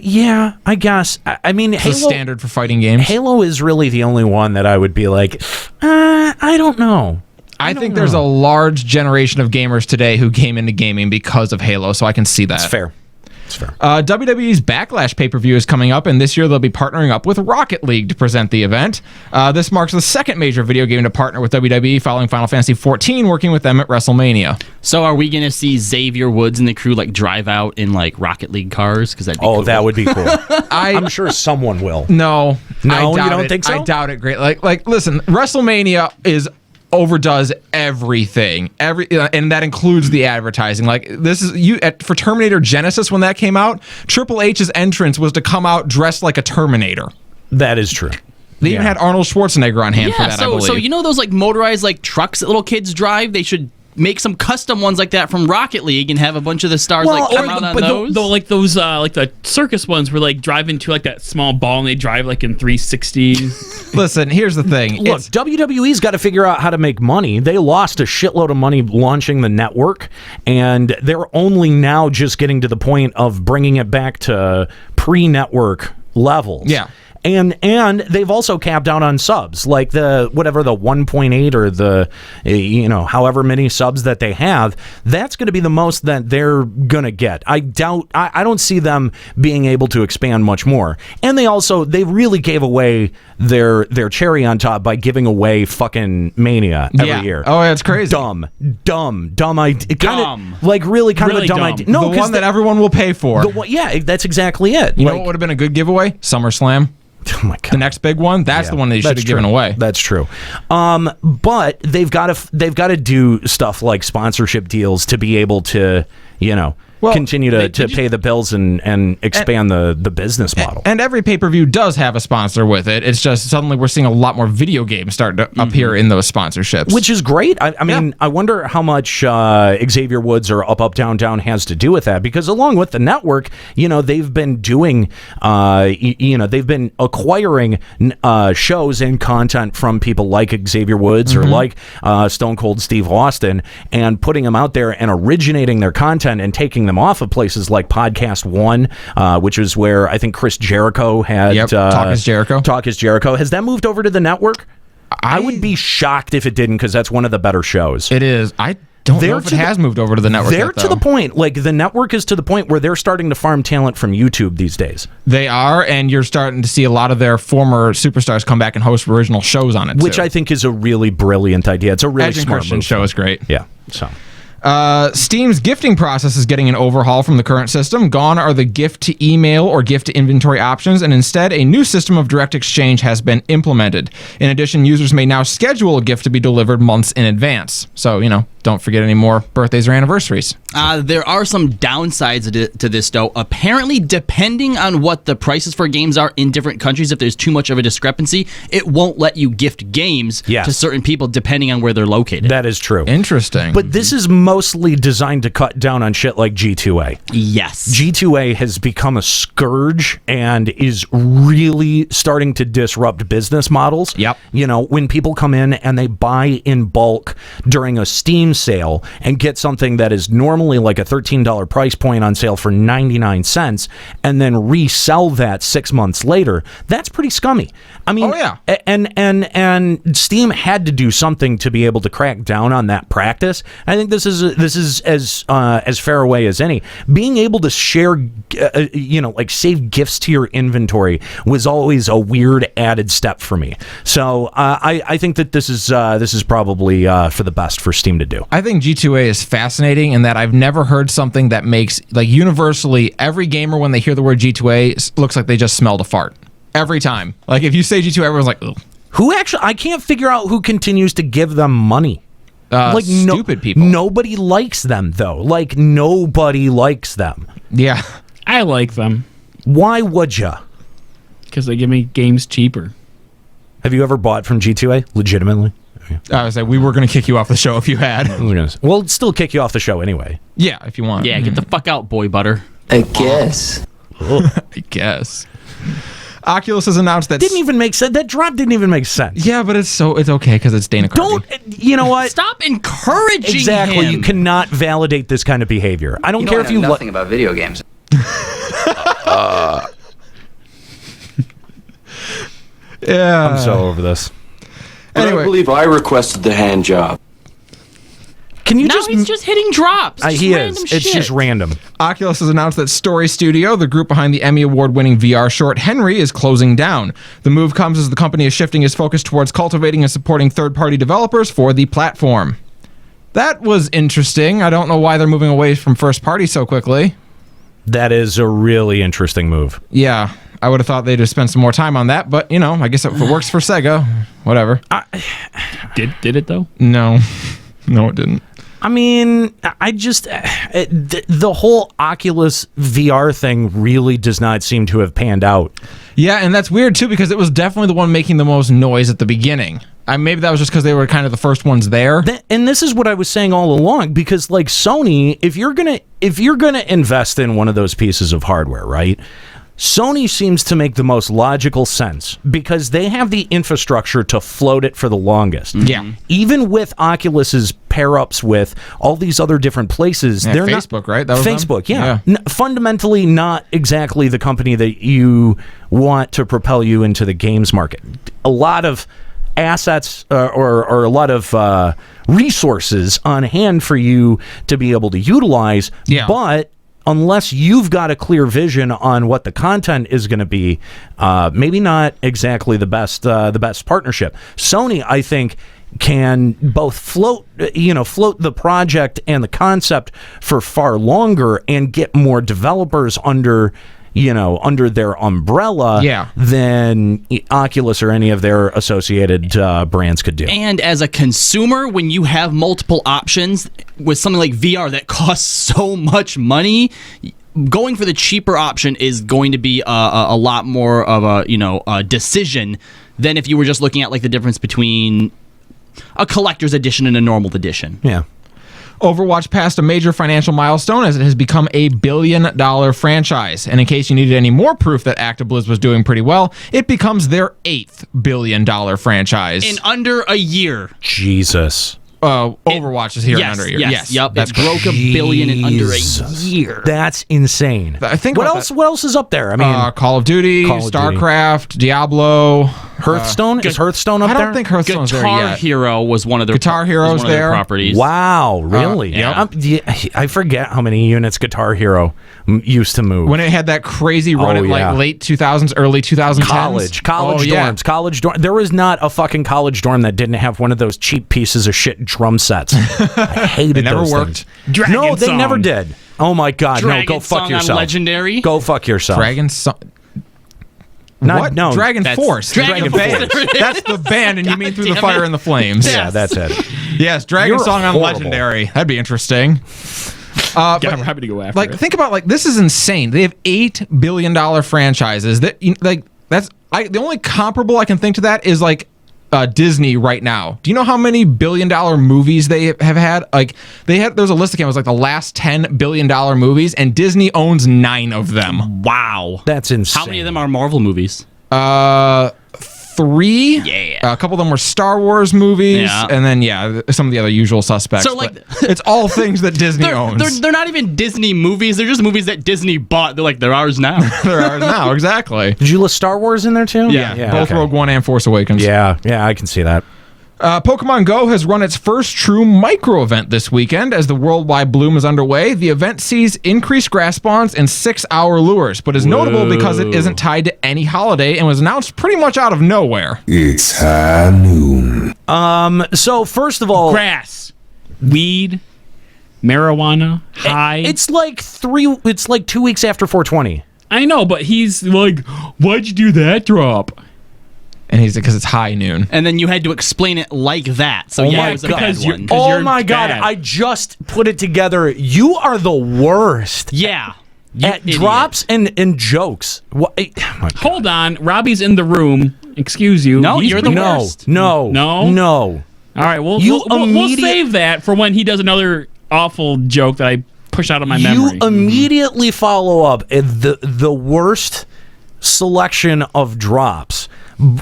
guess. I mean, it's a standard for fighting games. Halo is really the only one that I would be like, I don't know. I think there's a large generation of gamers today who came into gaming because of Halo, so I can see that. It's fair. WWE's Backlash pay-per-view is coming up, and this year they'll be partnering up with Rocket League to present the event. This marks the second major video game to partner with WWE following Final Fantasy XIV, working with them at WrestleMania. So are we going to see Xavier Woods and the crew drive out in Rocket League cars? Because that'd be cool. That would be cool. I'm sure someone will. No, you don't think so? I doubt it. Great. Like, listen, WrestleMania overdoes everything, and that includes the advertising. Like, this is for Terminator Genesis, when that came out, Triple H's entrance was to come out dressed like a Terminator. That is true. They even had Arnold Schwarzenegger on hand for that, I believe. So you know those motorized trucks that little kids drive? They should make some custom ones like that from Rocket League and have a bunch of the stars come out on those. Those the circus ones where drive into that small ball and they drive in 360s. Listen, here's the thing. Look, WWE's got to figure out how to make money. They lost a shitload of money launching the network, and they're only now just getting to the point of bringing it back to pre-network levels. Yeah. And they've also capped out on subs, like the 1.8 or the however many subs that they have. That's going to be the most that they're going to get. I don't see them being able to expand much more. And they really gave away their cherry on top by giving away fucking Mania every year. Oh, it's crazy. Dumb idea. Really dumb idea. No, the one that everyone will pay for. That's exactly it. You know what would have been a good giveaway? SummerSlam. Oh my God. The next big one, that's the one they should have given away. That's true. But they've got to do stuff like sponsorship deals to be able to, continue to pay the bills and expand the business model. And every pay-per-view does have a sponsor with it. It's just suddenly we're seeing a lot more video games start to appear in those sponsorships. Which is great. I mean, I wonder how much Xavier Woods or Up, Up, Down, Down has to do with that, because along with the network, they've been doing, they've been acquiring shows and content from people like Xavier Woods or like Stone Cold Steve Austin, and putting them out there and originating their content and taking them off of places like Podcast One, which is where I think Chris Jericho had Talk is Jericho. Talk is Jericho. Has that moved over to the network? I would be shocked if it didn't, because that's one of the better shows. It is. I don't know if it has moved over to the network. They're to the point, the network is to the point where they're starting to farm talent from YouTube these days. They are, and you're starting to see a lot of their former superstars come back and host original shows on it, which I think is a really brilliant idea. It's a really smart Christian show is great. Yeah. So. Steam's gifting process is getting an overhaul from the current system. Gone are the gift to email or gift to inventory options, and instead a new system of direct exchange has been implemented. In addition, users may now schedule a gift to be delivered months in advance. So, don't forget any more birthdays or anniversaries. There are some downsides to this, though. Apparently, depending on what the prices for games are in different countries, if there's too much of a discrepancy, it won't let you gift games to certain people depending on where they're located. That is true. Interesting. But this is mostly designed to cut down on shit like G2A. Yes. G2A has become a scourge and is really starting to disrupt business models. Yep. When people come in and they buy in bulk during a Steam Steam sale and get something that is normally like a $13 price point on sale for 99 cents and then resell that 6 months later, that's pretty scummy. I mean, and Steam had to do something to be able to crack down on that practice. I think this is as fair a way as any. Being able to share, like save gifts to your inventory was always a weird added step for me. So I think that this is probably for the best for Steam to do. I think G2A is fascinating in that I've never heard something that makes, like, universally every gamer when they hear the word G2A looks like they just smelled a fart. Every time. Like, if you say G2A, everyone's like, ugh. Who actually, I can't figure out who continues to give them money. Stupid people. Nobody likes them, though. Like, nobody likes them. Yeah. I like them. Why would ya? Because they give me games cheaper. Have you ever bought from G2A? Legitimately? I was like, we were going to kick you off the show if you had. Who knows? We'll still kick you off the show anyway. Yeah, if you want. Yeah, get the fuck out, boy butter. I guess. I guess. Oculus has announced that... Didn't even make sense. That drop didn't even make sense. Yeah, but it's okay because it's Dana Carvey. You know what? Stop encouraging Exactly. him. You cannot validate this kind of behavior. I don't care if you... nothing about video games. Yeah. I'm so over this. Anyway. I believe I requested the hand job. Can you now he's just hitting drops. He is. It's just random. Oculus has announced that Story Studio, the group behind the Emmy Award-winning VR short Henry, is closing down. The move comes as the company is shifting its focus towards cultivating and supporting third-party developers for the platform. That was interesting. I don't know why they're moving away from first-party so quickly. That is a really interesting move. Yeah. I would have thought they'd have spent some more time on that, but, I guess if it works for Sega, whatever. Did it, though? No. No, it didn't. I mean, the whole Oculus VR thing really does not seem to have panned out. Yeah, and that's weird, too, because it was definitely the one making the most noise at the beginning. Maybe that was just because they were kind of the first ones there. And this is what I was saying all along, because, like, Sony, if you're gonna invest in one of those pieces of hardware, right? Sony seems to make the most logical sense because they have the infrastructure to float it for the longest. Yeah. Even with Oculus's pair-ups with all these other different places, yeah, they're Facebook, not, right? That was Facebook, them? yeah. Fundamentally not exactly the company that you want to propel you into the games market. A lot of assets or a lot of resources on hand for you to be able to utilize, but unless you've got a clear vision on what the content is going to be, maybe not exactly the best partnership. Sony, I think, can both float the project and the concept for far longer and get more developers under their umbrella than Oculus or any of their associated brands could do. And as a consumer, when you have multiple options with something like VR that costs so much money, going for the cheaper option is going to be a lot more of a decision than if you were just looking at like the difference between a collector's edition and a normal edition. Yeah. Overwatch passed a major financial milestone as it has become a $1 billion franchise. And in case you needed any more proof that ActiBliz was doing pretty well, it becomes their 8th $1 billion franchise. In under a year. Jesus. Overwatch is here in under a year. Yes. Yep. That's it broke $1 billion in under a year. That's insane. I think what else is up there? I mean, Call of Duty, Starcraft, Diablo, Hearthstone. Is Hearthstone up there? I don't think Hearthstone's there yet. Guitar Hero was one of their Guitar Hero's there. Properties. Wow, really? Yep. I forget how many units Guitar Hero used to move when it had that crazy run in like late 2000s, early 2010s. College dorms. There was not a fucking college dorm that didn't have one of those cheap pieces of shit drum sets. I hated never those worked. things. No, they never did. Oh my god, Dragon no! Go fuck Song yourself. On Legendary. Go fuck yourself. Dragon Song. What? No, Dragon Force. Dragon Force. That's the band, and you mean Through the Fire and the Flames. Yeah, that's it. Yes, Dragon Song on Legendary. That'd be interesting. I'm happy to go after it. Think about this is insane. They have $8 billion franchises. The only comparable I can think to that is Disney right now. Do you know how many $1 billion movies they have had? There's a list that came. It was the last 10 $1 billion movies, and Disney owns 9 of them. Wow, that's insane. How many of them are Marvel movies? 3. Yeah. A couple of them were Star Wars movies. Yeah. And then, some of the other usual suspects. So, like, but it's all things that Disney owns. They're not even Disney movies. They're just movies that Disney bought. They're like, they're ours now. They're ours now, exactly. Did you list Star Wars in there too? Yeah, both Rogue One and Force Awakens. Yeah, I can see that. Pokemon Go has run its first true micro event this weekend. As the worldwide bloom is underway, the event sees increased grass spawns and 6-hour lures, but is notable because it isn't tied to any holiday and was announced pretty much out of nowhere. It's high noon. So first of all, grass, weed, marijuana, high. It's like 2 weeks after 420. I know, but he's like, why'd you do that drop? And he's because it's high noon. And then you had to explain it like that. So it was a bad one. Oh my God! I just put it together. You are the worst. Yeah. At drops and jokes. What? Hold on, Robbie's in the room. Excuse you. No, you're the worst. No. All right, we'll save that for when he does another awful joke that I push out of my memory. You immediately follow up the worst selection of drops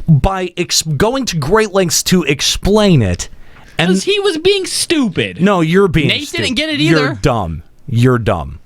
by going to great lengths to explain it. Because he was being stupid. No, you're being Nate stupid. didn't get it either. You're dumb.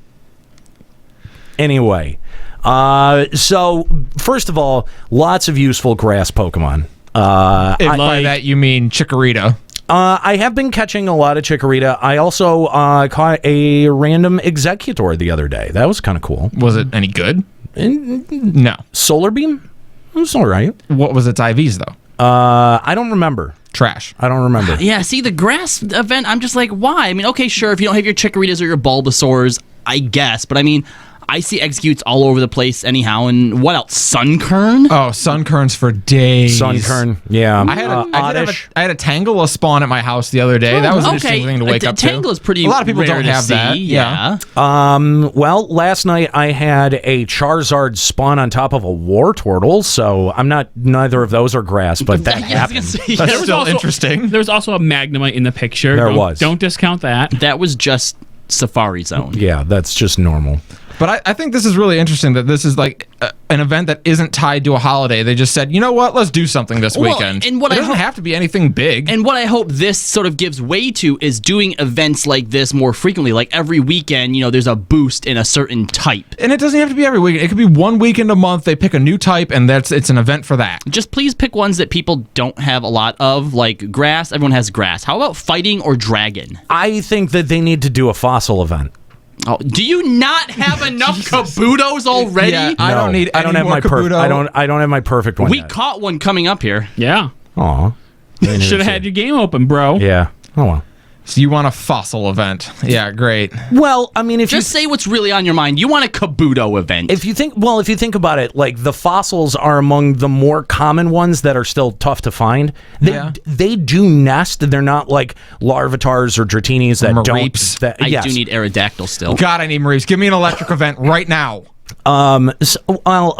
Anyway, so first of all, lots of useful grass Pokemon. By that you mean Chikorita. I have been catching a lot of Chikorita. I also caught a random Executor the other day. That was kind of cool. Was it any good? No. Solar Beam? It was all right. What was its IVs, though? I don't remember. Trash. I don't remember. Yeah, see, the grass event, I'm just like, why? I mean, okay, sure, if you don't have your Chikoritas or your Bulbasaurs, I guess. But, I mean, I see Executes all over the place anyhow. And what else? Sunkern? Oh, Sunkerns for days. Sunkern, yeah. I had a Tangela spawn at my house the other day. That was an interesting thing to wake up to. Tangela's pretty A lot of people rare don't to have see, that. Yeah. Well, last night I had a Charizard spawn on top of a Wartortle, so neither of those are grass, but that happened. That's still interesting. There was also a Magnemite in the picture. There was. Don't discount that. That was just Safari Zone. Yeah, that's just normal. But I think this is really interesting that this is like an event that isn't tied to a holiday. They just said, you know what, let's do something this weekend. And what it doesn't have to be anything big. And what I hope this sort of gives way to is doing events like this more frequently. Like every weekend, there's a boost in a certain type. And it doesn't have to be every weekend. It could be one weekend a month. They pick a new type, and it's an event for that. Just please pick ones that people don't have a lot of, like grass. Everyone has grass. How about fighting or dragon? I think that they need to do a fossil event. Oh, do you not have enough Kabutos already? Yeah, I don't need. I don't have my perfect. I don't have my perfect one. We yet. caught one coming up here. Yeah. Aw. Should have had your game open, bro. Yeah. Oh well. So you want a fossil event? Yeah, great. Well, I mean, if just say what's really on your mind. You want a Kabuto event. If you think about it, like the fossils are among the more common ones that are still tough to find. They do nest. They're not like Larvitars or Dratinis that Mareeps. don't. I do need Aerodactyl still. God, I need Mareeps. Give me an electric event right now. An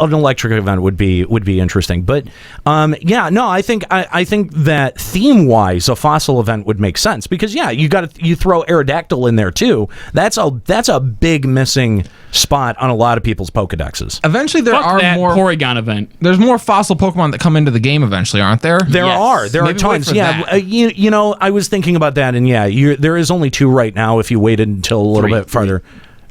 electric event would be interesting, but I think that theme wise a fossil event would make sense because you throw Aerodactyl in there too. That's a big missing spot on a lot of people's Pokedexes. Eventually there are more Porygon event. There's more fossil Pokemon that come into the game eventually, aren't there? There are tons. Yeah, I was thinking about that, and there is only 2 right now. If you waited until a little bit farther.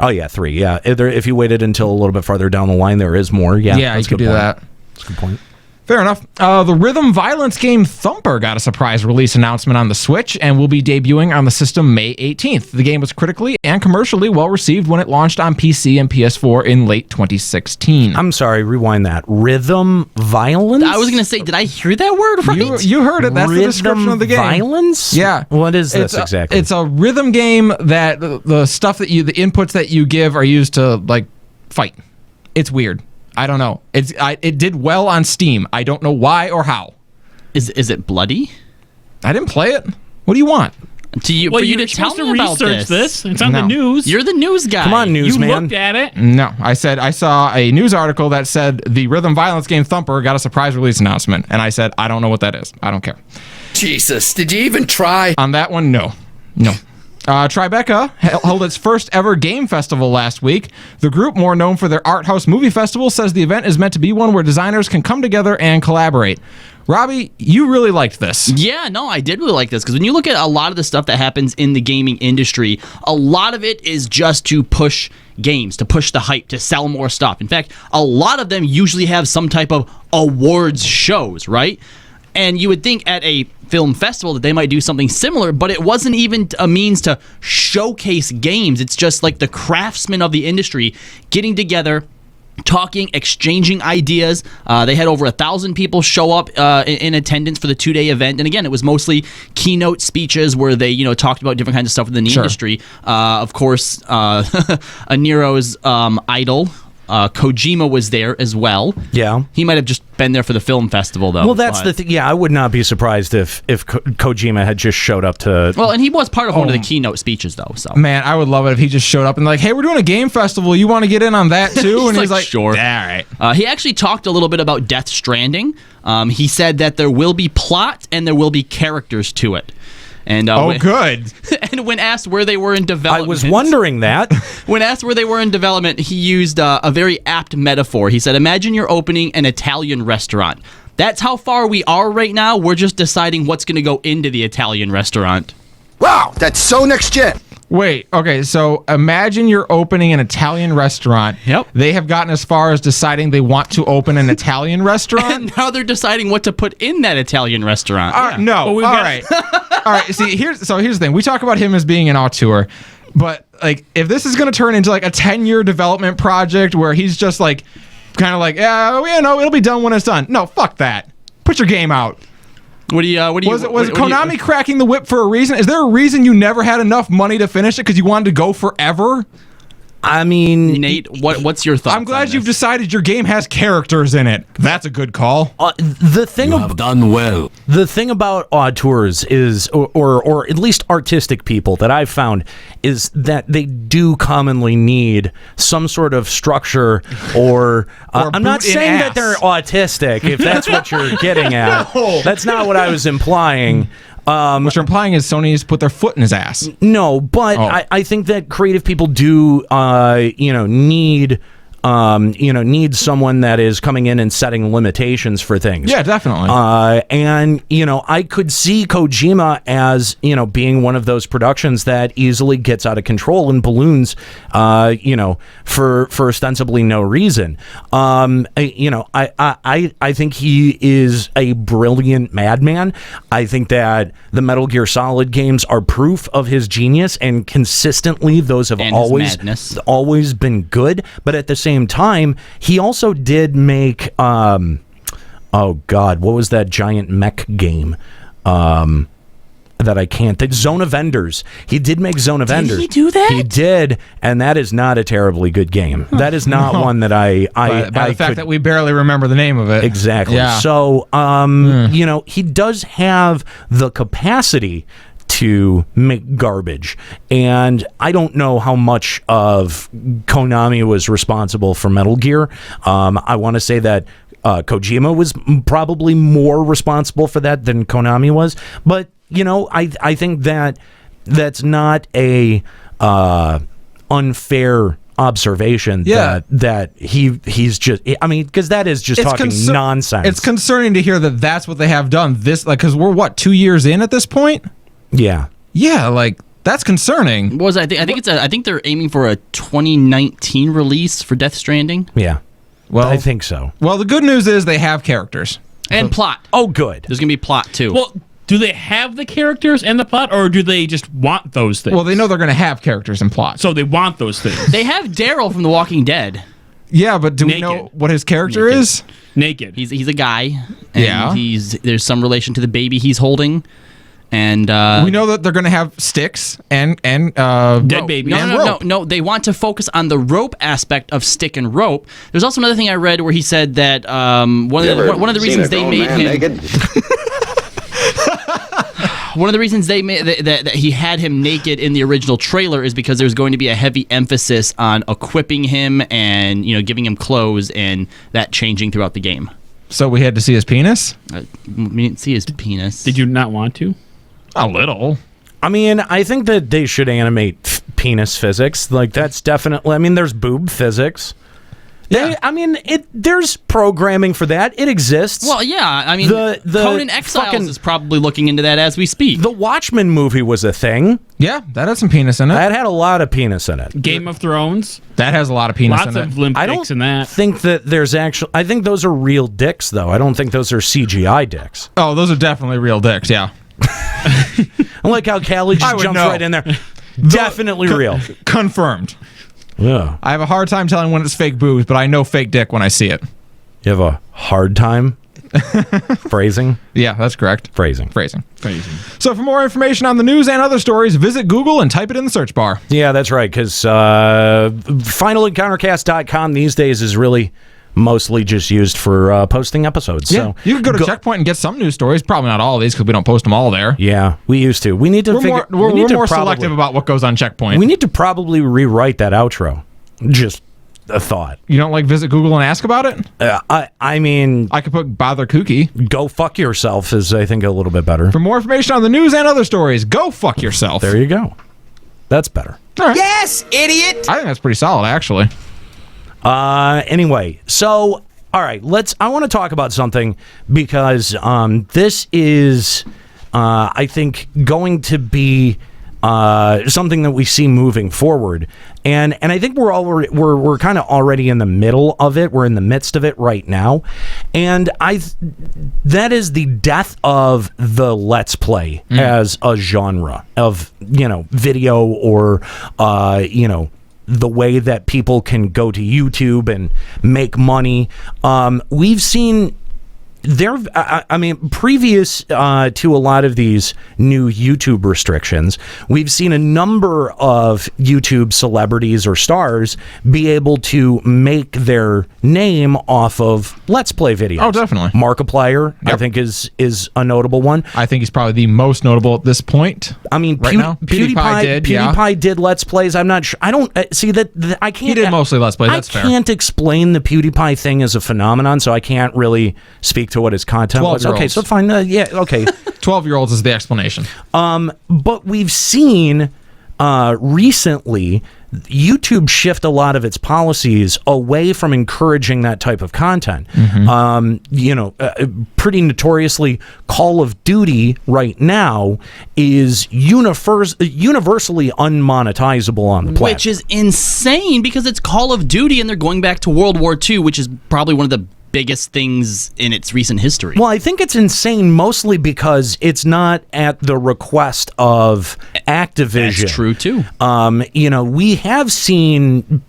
Oh, yeah, 3, yeah. If you waited until a little bit farther down the line, there is more. Yeah, you could do that. That's a good point. Fair enough. The rhythm violence game Thumper got a surprise release announcement on the Switch and will be debuting on the system May 18th. The game was critically and commercially well received when it launched on PC and PS4 in late 2016. I'm sorry, rewind that. Rhythm violence? I was going to say, did I hear that word right? You heard it. That's rhythm the description of the game. Violence? Yeah. What is this exactly? It's a rhythm game that the stuff that the inputs that you give are used to like fight. It's weird. I don't know. It did well on Steam. I don't know why or how. Is it bloody? I didn't play it. What do you want? For you to tell me about this. It's on the news. You're the news guy. Come on, newsman. You looked at it. No, I said I saw a news article that said the rhythm violence game Thumper got a surprise release announcement, and I said I don't know what that is. I don't care. Jesus, did you even try? On that one, no. Tribeca held its first ever game festival last week. The group, more known for their art house movie festival, says the event is meant to be one where designers can come together and collaborate. Robbie, you really liked this. Yeah, no, I did really like this because when you look at a lot of the stuff that happens in the gaming industry, a lot of it is just to push games, to push the hype, to sell more stuff. In fact, a lot of them usually have some type of awards shows, right? And you would think at a film festival that they might do something similar, but it wasn't even a means to showcase games. It's just like the craftsmen of the industry getting together, talking, exchanging ideas. They had over 1,000 people show up in attendance for the 2-day event. And again, it was mostly keynote speeches where they, talked about different kinds of stuff within the industry. Of course, Nero's idol, Kojima, was there as well. Yeah. He might have just been there for the film festival, though. Well, that's the thing. Yeah, I would not be surprised if Kojima had just showed up to... Well, and he was part of one of the keynote speeches, though. So man, I would love it if he just showed up and like, hey, we're doing a game festival. You want to get in on that, too? And he's like, sure. Yeah, all right. He actually talked a little bit about Death Stranding. He said that there will be plot and there will be characters to it. And good. And when asked where they were in development, I was wondering that. When asked where they were in development, he used a very apt metaphor. He said, "Imagine you're opening an Italian restaurant. That's how far we are right now. We're just deciding what's going to go into the Italian restaurant." Wow, that's so next gen. Wait, okay, so imagine you're opening an Italian restaurant. Yep. They have gotten as far as deciding they want to open an Italian restaurant. And now they're deciding what to put in that Italian restaurant. No, all right. All right, see, here's the thing. We talk about him as being an auteur, but like if this is going to turn into like a 10-year development project where he's just like kind of like, it'll be done when it's done. No, fuck that. Put your game out. Was Konami cracking the whip for a reason? Is there a reason you never had enough money to finish it because you wanted to go forever? I mean, Nate, what's your thoughts? I'm glad you've decided your game has characters in it. That's a good call. The thing You have done well. The thing about auteurs is, or at least artistic people that I've found, is that they do commonly need some sort of structure or I'm not saying that they're autistic, if that's what you're getting at. No. That's not what I was implying. What you're implying is Sony's put their foot in his ass. No, but I think that creative people do, need someone that is coming in and setting limitations for things. Yeah, definitely. And I could see Kojima as, being one of those productions that easily gets out of control and balloons, for ostensibly no reason. I think he is a brilliant madman. I think that the Metal Gear Solid games are proof of his genius, and consistently those have always been good. But at the same time, he also did make what was that giant mech game that I can't think? Zone of Enders. He did make Zone of Enders. Did he do that? He did, and that is not a terribly good game. That is not one that I by the fact that we barely remember the name of it. Exactly. Yeah. So he does have the capacity to make garbage, and I don't know how much of Konami was responsible for Metal Gear. I want to say that Kojima was probably more responsible for that than Konami was, but I think that that's not a unfair observation that he's just, because that is just talking nonsense. It's concerning to hear that that's what they have done. This, because we're 2 years in at this point. Yeah, that's concerning. I think they're aiming for a 2019 release for Death Stranding. Yeah, well, I think so. Well, the good news is they have characters and plot. Oh, good. There's gonna be plot too. Well, do they have the characters and the plot, or do they just want those things? Well, they know they're gonna have characters and plot, so they want those things. They have Daryl from The Walking Dead. Yeah, but do we know what his character is? Naked. He's a guy. And there's some relation to the baby he's holding. And we know that they're going to have sticks and dead baby. No. They want to focus on the rope aspect of stick and rope. There's also another thing I read where he said that one of the reasons they made him one of the reasons they made that he had him naked in the original trailer is because there's going to be a heavy emphasis on equipping him and giving him clothes, and that changing throughout the game. So we had to see his penis? We didn't see his penis. Did you not want to? A little. I mean, I think that they should animate penis physics. Like, that's definitely... I mean, there's boob physics. Yeah. There's programming for that. It exists. Well, yeah. I mean, the Conan Exiles is probably looking into that as we speak. The Watchmen movie was a thing. Yeah, that had some penis in it. That had a lot of penis in it. Game of Thrones. That has a lot of penis in it. Lots of limp dicks in that. I think that there's actually... I think those are real dicks, though. I don't think those are CGI dicks. Oh, those are definitely real dicks, yeah. I like how Callie just jumps right in there. Definitely real. Confirmed. Yeah. I have a hard time telling when it's fake boobs, but I know fake dick when I see it. You have a hard time? Phrasing? Yeah, that's correct. Phrasing. So for more information on the news and other stories, visit Google and type it in the search bar. Yeah, that's right, because finalencountercast.com these days is really mostly just used for posting episodes. Yeah, so you could go to Checkpoint and get some news stories. Probably not all of these because we don't post them all there. Yeah, we used to. We need to We're more selective about what goes on Checkpoint. We need to probably rewrite that outro. Just a thought. You don't like visit Google and ask about it? I mean... I could put bother kooky. Go fuck yourself is, I think, a little bit better. For more information on the news and other stories, go fuck yourself. There you go. That's better. All right. Yes, idiot! I think that's pretty solid, actually. Anyway, so, all right, I want to talk about something because this is, I think, going to be something that we see moving forward. And I think we're kind of already in the middle of it. We're in the midst of it right now. And that is the death of the Let's Play as a genre of, video or, the way that people can go to YouTube and make money. We've seen previous to a lot of these new YouTube restrictions, we've seen a number of YouTube celebrities or stars be able to make their name off of Let's Play videos. Oh, definitely. Markiplier, I think, is a notable one. I think he's probably the most notable at this point. I mean, right now? PewDiePie did Let's Plays. I'm not sure. I don't see that. I can't. He did mostly Let's Plays. That's fair. I can't explain the PewDiePie thing as a phenomenon, so I can't really speak to what his content was. Okay, so fine. Okay. 12-year-olds is the explanation. But we've seen recently YouTube shift a lot of its policies away from encouraging that type of content. Pretty notoriously, Call of Duty right now is universally unmonetizable on the platform. Which is insane because it's Call of Duty and they're going back to World War II, which is probably one of the biggest things in its recent history. Well, I think it's insane mostly because it's not at the request of Activision. That's true too. We have seen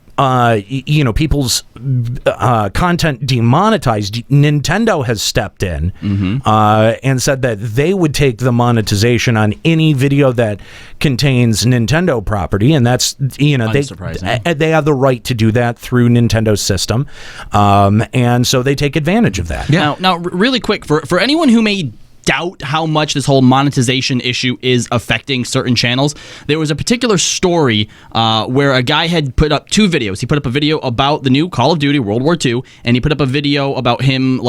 people's content demonetized. Nintendo has stepped in and said that they would take the monetization on any video that contains Nintendo property, and that's they have the right to do that through Nintendo's system, and so they take advantage of that. Yeah. Now, really quick for anyone who may doubt how much this whole monetization issue is affecting certain channels, there was a particular story where a guy had put up two videos. He put up a video about the new Call of Duty World War II, and he put up a video about him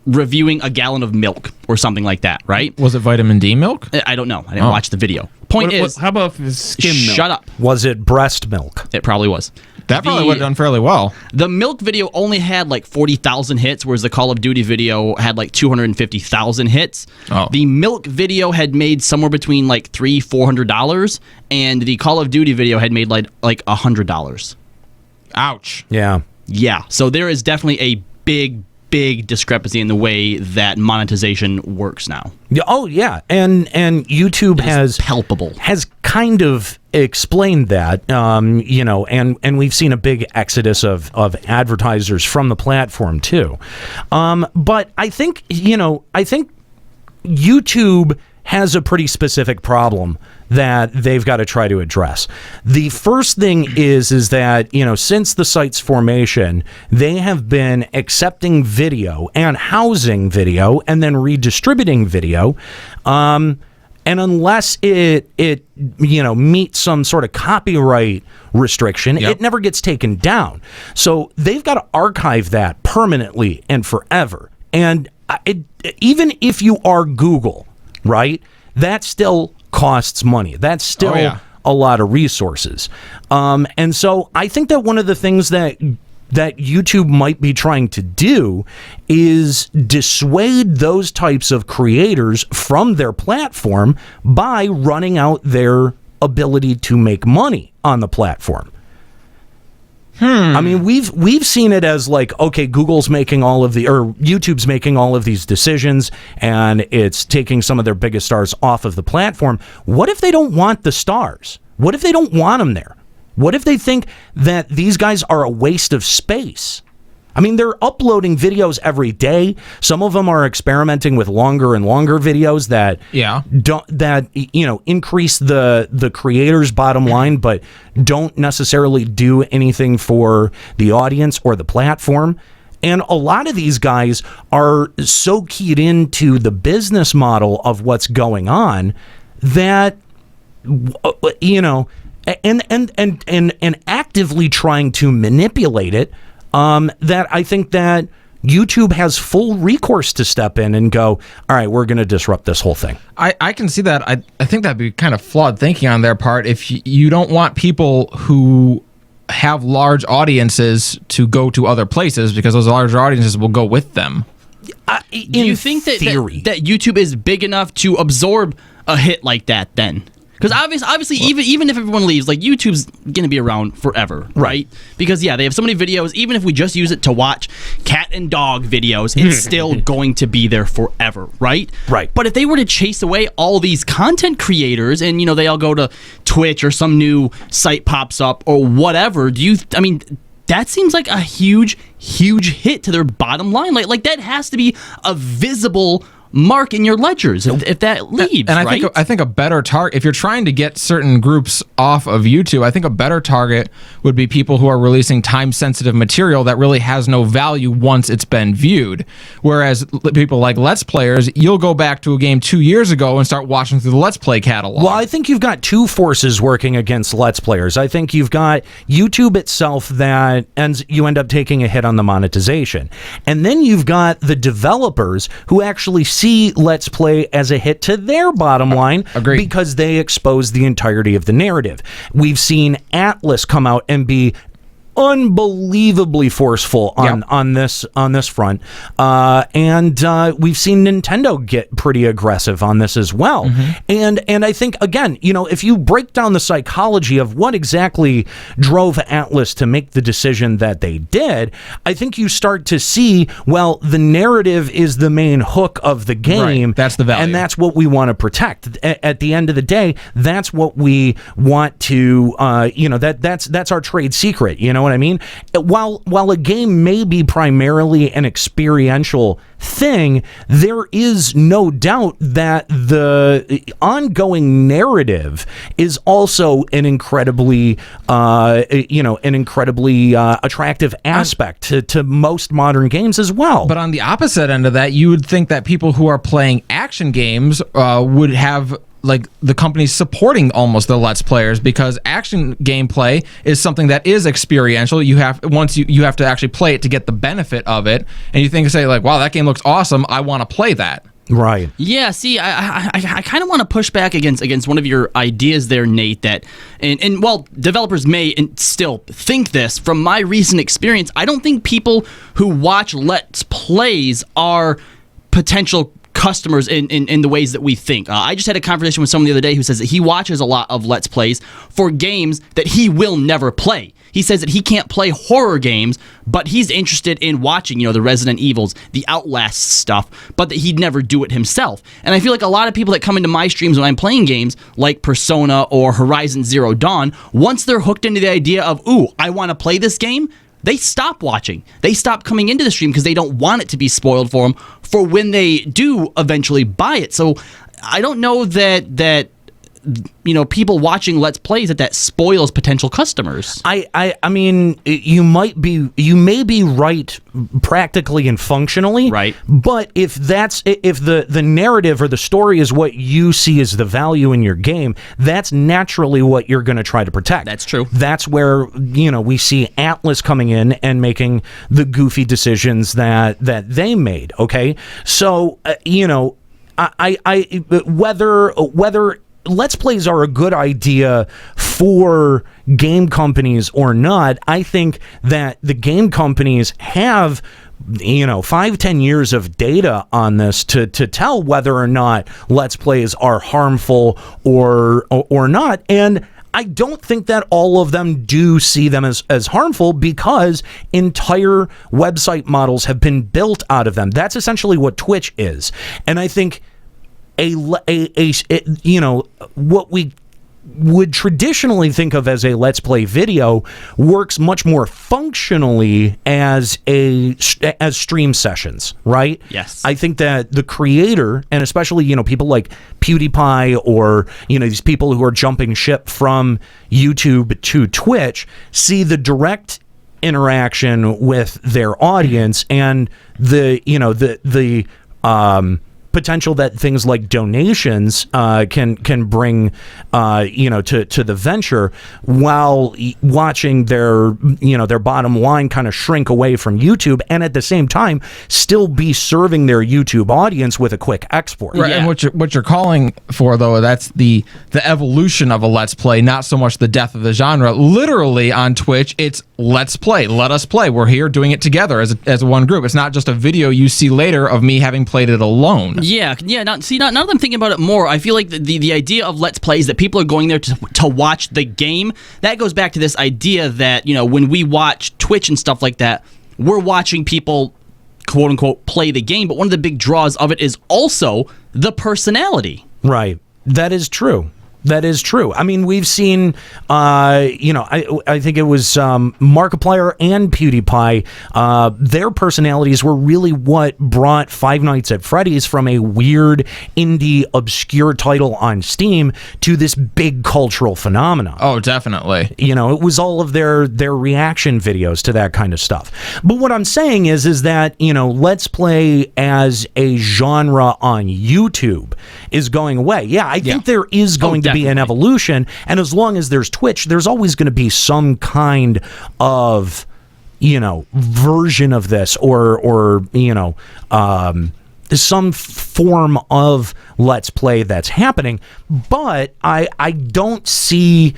reviewing a gallon of milk or something like that, right? Was it vitamin D milk? I don't know. I didn't watch the video. Point is, how about skim milk? Shut up. Was it breast milk? It probably was. That probably would have done fairly well. The milk video only had 40,000 hits, whereas the Call of Duty video had 250,000 hits. Oh. The milk video had made somewhere between $300-$400, and the Call of Duty video had made $100. Ouch. Yeah. Yeah. So there is definitely a big discrepancy in the way that monetization works now. Oh yeah, and YouTube has kind of explained that, and we've seen a big exodus of advertisers from the platform too. But I think YouTube has a pretty specific problem that they've got to try to address. The first thing is that, since the site's formation, they have been accepting video and housing video and then redistributing video. And unless it meets some sort of copyright restriction, it never gets taken down. So they've got to archive that permanently and forever. And even if you are Google, right, that's still costs money. That's still a lot of resources. And so I think that one of the things that YouTube might be trying to do is dissuade those types of creators from their platform by running out their ability to make money on the platform. I mean, we've seen it as like, okay, Google's making all of YouTube's making all of these decisions, and it's taking some of their biggest stars off of the platform. What if they don't want the stars? What if they don't want them there? What if they think that these guys are a waste of space? I mean, they're uploading videos every day. Some of them are experimenting with longer and longer videos that increase the creator's bottom line, but don't necessarily do anything for the audience or the platform. And a lot of these guys are so keyed into the business model of what's going on that, and actively trying to manipulate it, that I think that YouTube has full recourse to step in and go, all right, we're going to disrupt this whole thing. I can see that. I think that'd be kind of flawed thinking on their part. If you don't want people who have large audiences to go to other places, because those larger audiences will go with them. Do you think that YouTube is big enough to absorb a hit like that then? Because obviously, even if everyone leaves, like, YouTube's going to be around forever, right? Because, they have so many videos. Even if we just use it to watch cat and dog videos, it's still going to be there forever, right? Right. But if they were to chase away all these content creators and, they all go to Twitch or some new site pops up or whatever, that seems like a huge, huge hit to their bottom line. Like that has to be a visible mark in your ledgers if that leaves, and right? I think a better target, if you're trying to get certain groups off of YouTube, I think a better target would be people who are releasing time-sensitive material that really has no value once it's been viewed. Whereas people like Let's Players, you'll go back to a game 2 years ago and start watching through the Let's Play catalog. Well, I think you've got two forces working against Let's Players. I think you've got YouTube itself you end up taking a hit on the monetization. And then you've got the developers who actually see Let's Play as a hit to their bottom line because they expose the entirety of the narrative. We've seen Atlas come out and be unbelievably forceful on this front, and we've seen Nintendo get pretty aggressive on this as well. And I think, again, if you break down the psychology of what exactly drove Atlas to make the decision that they did, I think you start to see, well, the narrative is the main hook of the game. Right. That's the value, and that's what we want to protect. At the end of the day, that's what we want to that's our trade secret. You know what I mean? While a game may be primarily an experiential thing, there is no doubt that the ongoing narrative is also an incredibly attractive aspect to most modern games as well. But on the opposite end of that, you would think that people who are playing action games would have like the companies supporting almost the Let's Players, because action gameplay is something that is experiential. You have to actually play it to get the benefit of it, and you say like, wow, that game looks awesome, I want to play that. Right. Yeah, see, I kind of want to push back against one of your ideas there, Nate, that, and while developers may still think this, from my recent experience, I don't think people who watch Let's Plays are potential customers in the ways that we think. I just had a conversation with someone the other day who says that he watches a lot of Let's Plays for games that he will never play. He says that he can't play horror games, but he's interested in watching, the Resident Evils, the Outlast stuff, but that he'd never do it himself. And I feel like a lot of people that come into my streams when I'm playing games like Persona or Horizon Zero Dawn, once they're hooked into the idea of, ooh, I want to play this game, they stop watching. They stop coming into the stream because they don't want it to be spoiled for them for when they do eventually buy it. So I don't know that people watching Let's Plays that spoils potential customers. I mean, you may be right practically and functionally, right? But if the narrative or the story is what you see as the value in your game, that's naturally what you're going to try to protect. That's true. That's where we see Atlas coming in and making the goofy decisions that they made. Okay, so I whether Let's Plays are a good idea for game companies or not. I think that the game companies have 5-10 years of data on this to tell whether or not Let's Plays are harmful or not. And I don't think that all of them do see them as harmful, because entire website models have been built out of them. That's essentially what Twitch is. And I think what we would traditionally think of as a Let's Play video works much more functionally as stream sessions, right? Yes. I think that the creator, and especially people like PewDiePie or these people who are jumping ship from YouTube to Twitch, see the direct interaction with their audience and the potential that things like donations can bring to the venture, while watching their bottom line kind of shrink away from YouTube, and at the same time still be serving their YouTube audience with a quick export. Right, Yeah. and what you're calling for, though, that's the evolution of a Let's Play, not so much the death of the genre. Literally on Twitch, it's Let's Play, let us play. We're here doing it together as one group. It's not just a video you see later of me having played it alone. Yeah. Now that I'm thinking about it more, I feel like the idea of Let's Plays, that people are going there to watch the game, that goes back to this idea that, when we watch Twitch and stuff like that, we're watching people, quote unquote, play the game. But one of the big draws of it is also the personality. Right. That is true. That is true. I mean, we've seen, I think it was Markiplier and PewDiePie. Their personalities were really what brought Five Nights at Freddy's from a weird, indie, obscure title on Steam to this big cultural phenomenon. Oh, definitely. It was all of their reaction videos to that kind of stuff. But what I'm saying is that, Let's Play as a genre on YouTube is going away. Yeah, I think there is going to be an evolution, and as long as there's Twitch, there's always going to be some kind of version of this or some form of Let's Play that's happening. But I don't see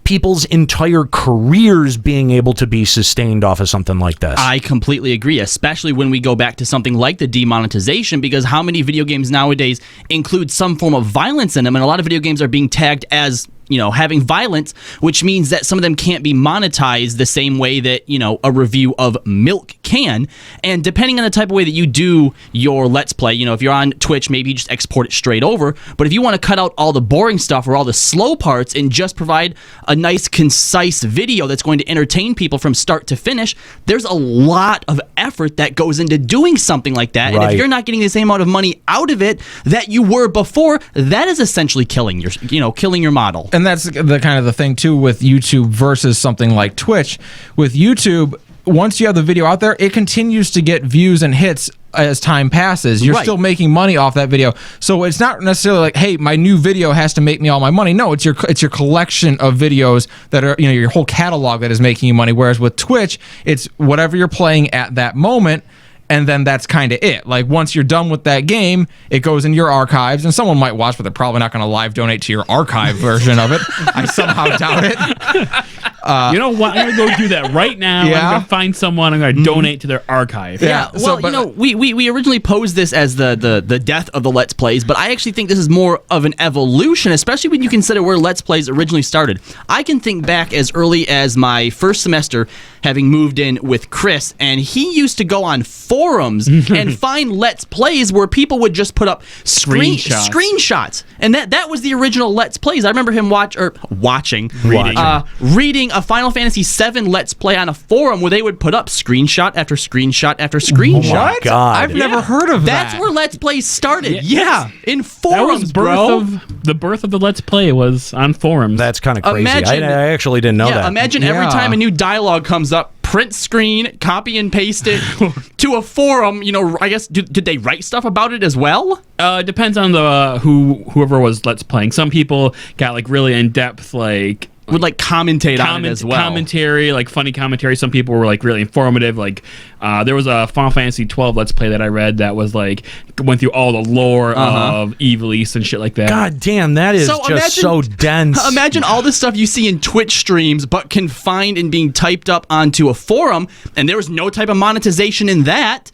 people's entire careers being able to be sustained off of something like this. I completely agree, especially when we go back to something like the demonetization, because how many video games nowadays include some form of violence in them, and a lot of video games are being tagged as having violence, which means that some of them can't be monetized the same way that, a review of Milk can. And depending on the type of way that you do your Let's Play, if you're on Twitch, maybe you just export it straight over. But if you want to cut out all the boring stuff or all the slow parts and just provide a nice, concise video that's going to entertain people from start to finish, there's a lot of effort that goes into doing something like that. Right. And if you're not getting the same amount of money out of it that you were before, that is essentially killing your model. And that's the kind of the thing too with YouTube versus something like Twitch. With YouTube, once you have the video out there, it continues to get views and hits as time passes. You're still making money off that video. So it's not necessarily like, hey, my new video has to make me all my money. No, it's your collection of videos that are, your whole catalog that is making you money. Whereas with Twitch, it's whatever you're playing at that moment. And then that's kind of it. Like, once you're done with that game, it goes in your archives, and someone might watch, but they're probably not going to live donate to your archive version of it. I somehow doubt it. You know what? I'm going to go do that right now. Yeah? I'm going to find someone. I'm going to donate to their archive. Yeah, well, we originally posed this as the death of the Let's Plays, but I actually think this is more of an evolution, especially when you consider where Let's Plays originally started. I can think back as early as my first semester, having moved in with Chris, and he used to go on forums and find Let's Plays where people would just put up screenshots. And that was the original Let's Plays. I remember him reading a Final Fantasy VII Let's Play on a forum where they would put up screenshot after screenshot after screenshot. Oh my God. I've never heard of that. That's where Let's Plays started. Yeah. In forums, The birth of the Let's Play was on forums. That's kind of crazy. I actually didn't know that. Imagine every time a new dialogue comes up, print screen, copy and paste it to a forum. I guess did they write stuff about it as well? Depends on the whoever was Let's Playing. Some people got like really in depth, like would like commentate on it as well. Commentary, like funny commentary. Some people were like really informative. Like there was a Final Fantasy 12 Let's Play that I read that was like went through all the lore of Evil East and shit like that. God damn, that is so dense. Imagine all this stuff you see in Twitch streams, but confined and being typed up onto a forum, and there was no type of monetization in that.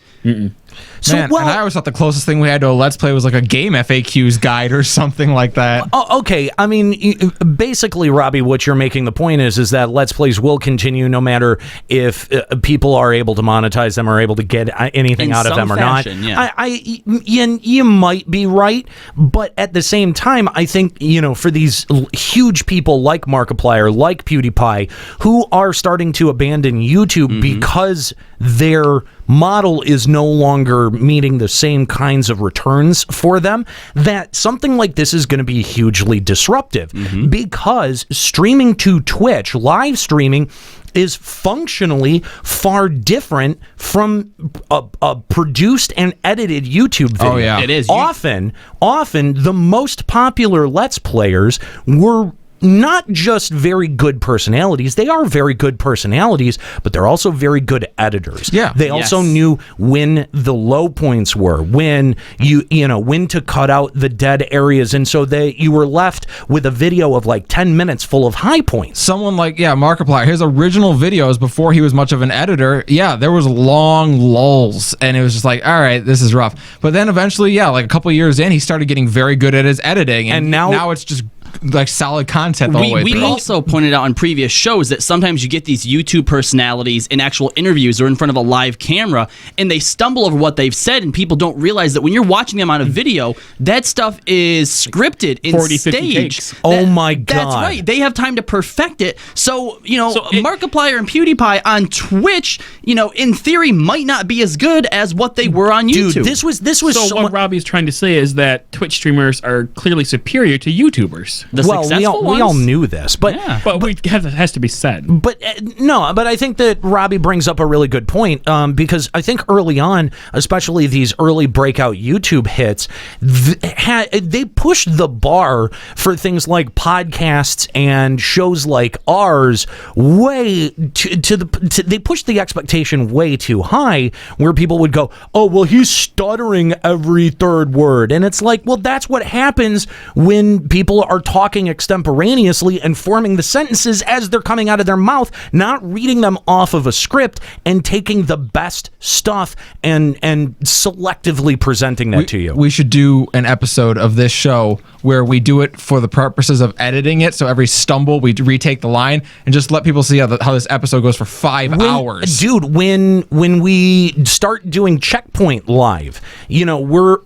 So, and I always thought the closest thing we had to a Let's Play was like a game FAQs guide or something like that. Oh, okay. I mean, basically, Robbie, what you're making the point is that Let's Plays will continue no matter if people are able to monetize them or able to get anything out of them or not. Yeah. You might be right, but at the same time, I think, for these huge people like Markiplier, like PewDiePie, who are starting to abandon YouTube because their model is no longer meeting the same kinds of returns for them, that something like this is going to be hugely disruptive because streaming to Twitch, live streaming, is functionally far different from a produced and edited YouTube video. Oh, yeah. It is. Often the most popular Let's Players were not just very good personalities. They are very good personalities, but they're also very good editors. Yeah. They also knew when the low points were, when when to cut out the dead areas, and so you were left with a video of like 10 minutes full of high points. Someone like Markiplier, his original videos before he was much of an editor, there was long lulls, and it was just like, all right, this is rough. But then eventually, like a couple years in, he started getting very good at his editing, and now it's just like solid content the whole way through. We also pointed out on previous shows that sometimes you get these YouTube personalities in actual interviews or in front of a live camera, and they stumble over what they've said, and people don't realize that when you're watching them on a video, that stuff is scripted and 40, 50 staged. takes. Oh my God. That's right. They have time to perfect it. So, Markiplier and PewDiePie on Twitch, in theory, might not be as good as what they were on YouTube. Dude, this was So what Robbie's trying to say is that Twitch streamers are clearly superior to YouTubers. We all knew this, but it has to be said. But but I think that Robbie brings up a really good point because I think early on, especially these early breakout YouTube hits, they pushed the bar for things like podcasts and shows like ours way they pushed the expectation way too high, where people would go, oh, well, he's stuttering every third word. And it's like, well, that's what happens when people are talking extemporaneously and forming the sentences as they're coming out of their mouth, not reading them off of a script and taking the best stuff and selectively presenting that to you. We should do an episode of this show where we do it for the purposes of editing it, so every stumble we retake the line and just let people see how this episode goes for 5 hours. Dude, when we start doing Checkpoint live, we're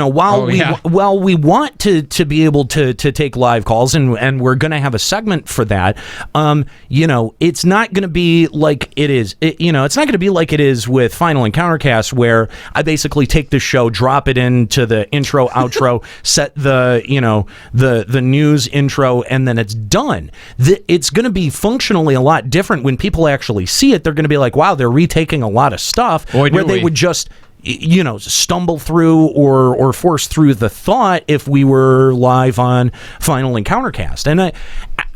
while we want to be able to take live calls and we're going to have a segment for that, it's not going to be like it is. It's not going to be like it is with Final Encountercast, where I basically take the show, drop it into the intro, outro, set the news intro, and then it's done. It's going to be functionally a lot different when people actually see it. They're going to be like, wow, they're retaking a lot of stuff where they would just stumble through or force through the thought if we were live on Final Encountercast. And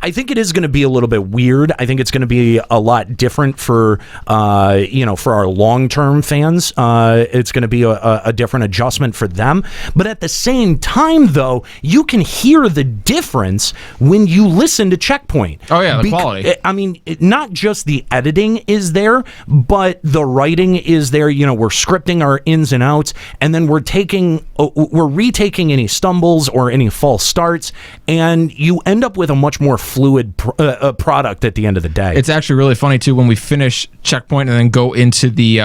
I think it is going to be a little bit weird. I think it's going to be a lot different for our long-term fans. It's going to be a different adjustment for them. But at the same time, though, you can hear the difference when you listen to Checkpoint. Oh, yeah, the quality. I mean, not just the editing is there, but the writing is there. We're scripting our ins and outs, and then we're retaking any stumbles or any false starts, and you end up with a much more fluid product at the end of the day. It's actually really funny too when we finish Checkpoint and then go into the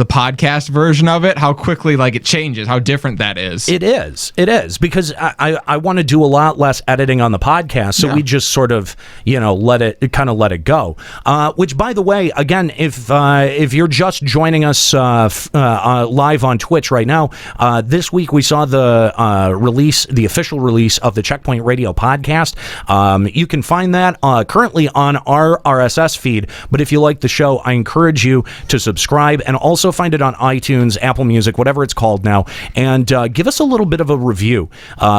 podcast version of it, how quickly it changes, how different that is. It is because I want to do a lot less editing on the podcast, so we just sort of let it go. Which, by the way, again, if you're just joining us live on Twitch right now, this week we saw the official release of the Checkpoint Radio podcast. You can find that currently on our RSS feed, but if you like the show, I encourage you to subscribe and also also find it on iTunes, Apple Music, whatever it's called now, and give us a little bit of a review.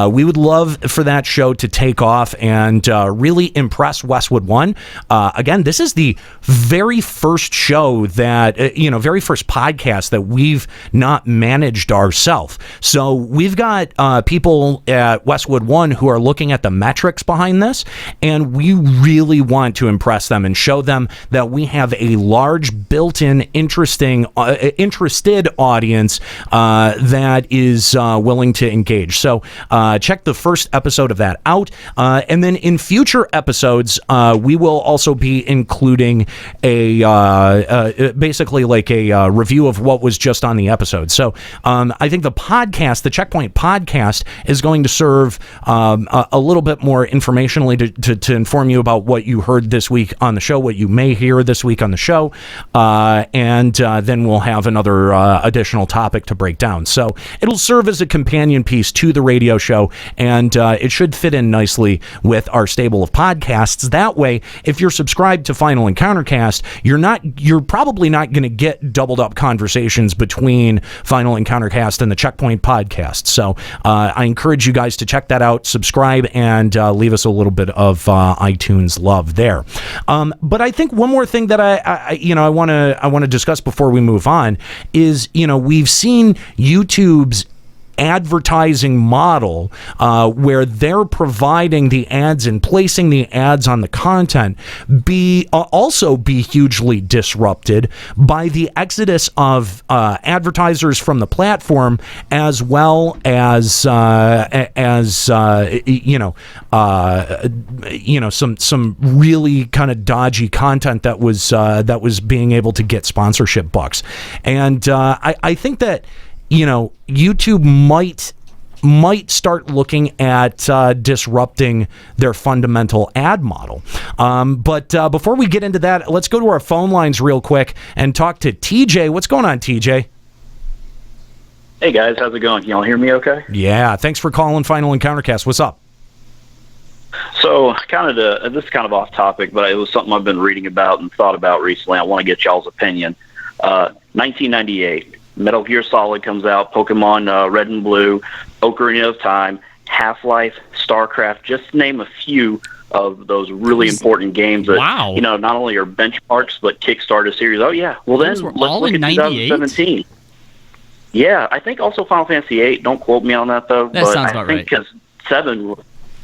We would love for that show to take off and really impress Westwood One. Again, this is the very first show that, very first podcast that we've not managed ourselves. So we've got people at Westwood One who are looking at the metrics behind this, and we really want to impress them and show them that we have a large built-in interested audience that is willing to engage. So check the first episode of that out, and then in future episodes we will also be including basically like a review of what was just on the episode. So I think the podcast, the Checkpoint podcast, is going to serve a little bit more informationally to inform you about what you heard this week on the show, what you may hear this week on the show, and then we'll have another additional topic to break down. So it'll serve as a companion piece to the radio show, and it should fit in nicely with our stable of podcasts. That way, if you're subscribed to Final Encountercast, you're probably not going to get doubled up conversations between Final Encountercast and the Checkpoint podcast. So I encourage you guys to check that out, subscribe, and leave us a little bit of iTunes love there. But I think one more thing that I want to discuss before we move on is, we've seen YouTube's advertising model where they're providing the ads and placing the ads on the content also be hugely disrupted by the exodus of advertisers from the platform, as well as some really kind of dodgy content that was being able to get sponsorship bucks. And I think that YouTube might start looking at disrupting their fundamental ad model. But before we get into that, let's go to our phone lines real quick and talk to TJ. What's going on, TJ? Hey guys, how's it going? Can y'all hear me okay? Yeah, thanks for calling Final Encountercast. What's up? So, this is kind of off topic, but it was something I've been reading about and thought about recently. I want to get y'all's opinion. 1998. Metal Gear Solid comes out, Pokemon Red and Blue, Ocarina of Time, Half-Life, Starcraft, just to name a few of those really important games that, not only are benchmarks, but kickstart a series. Oh, yeah. Well, then, let's look at 2017. Yeah, I think also Final Fantasy VIII. Don't quote me on that, though. That sounds about right. Because 7...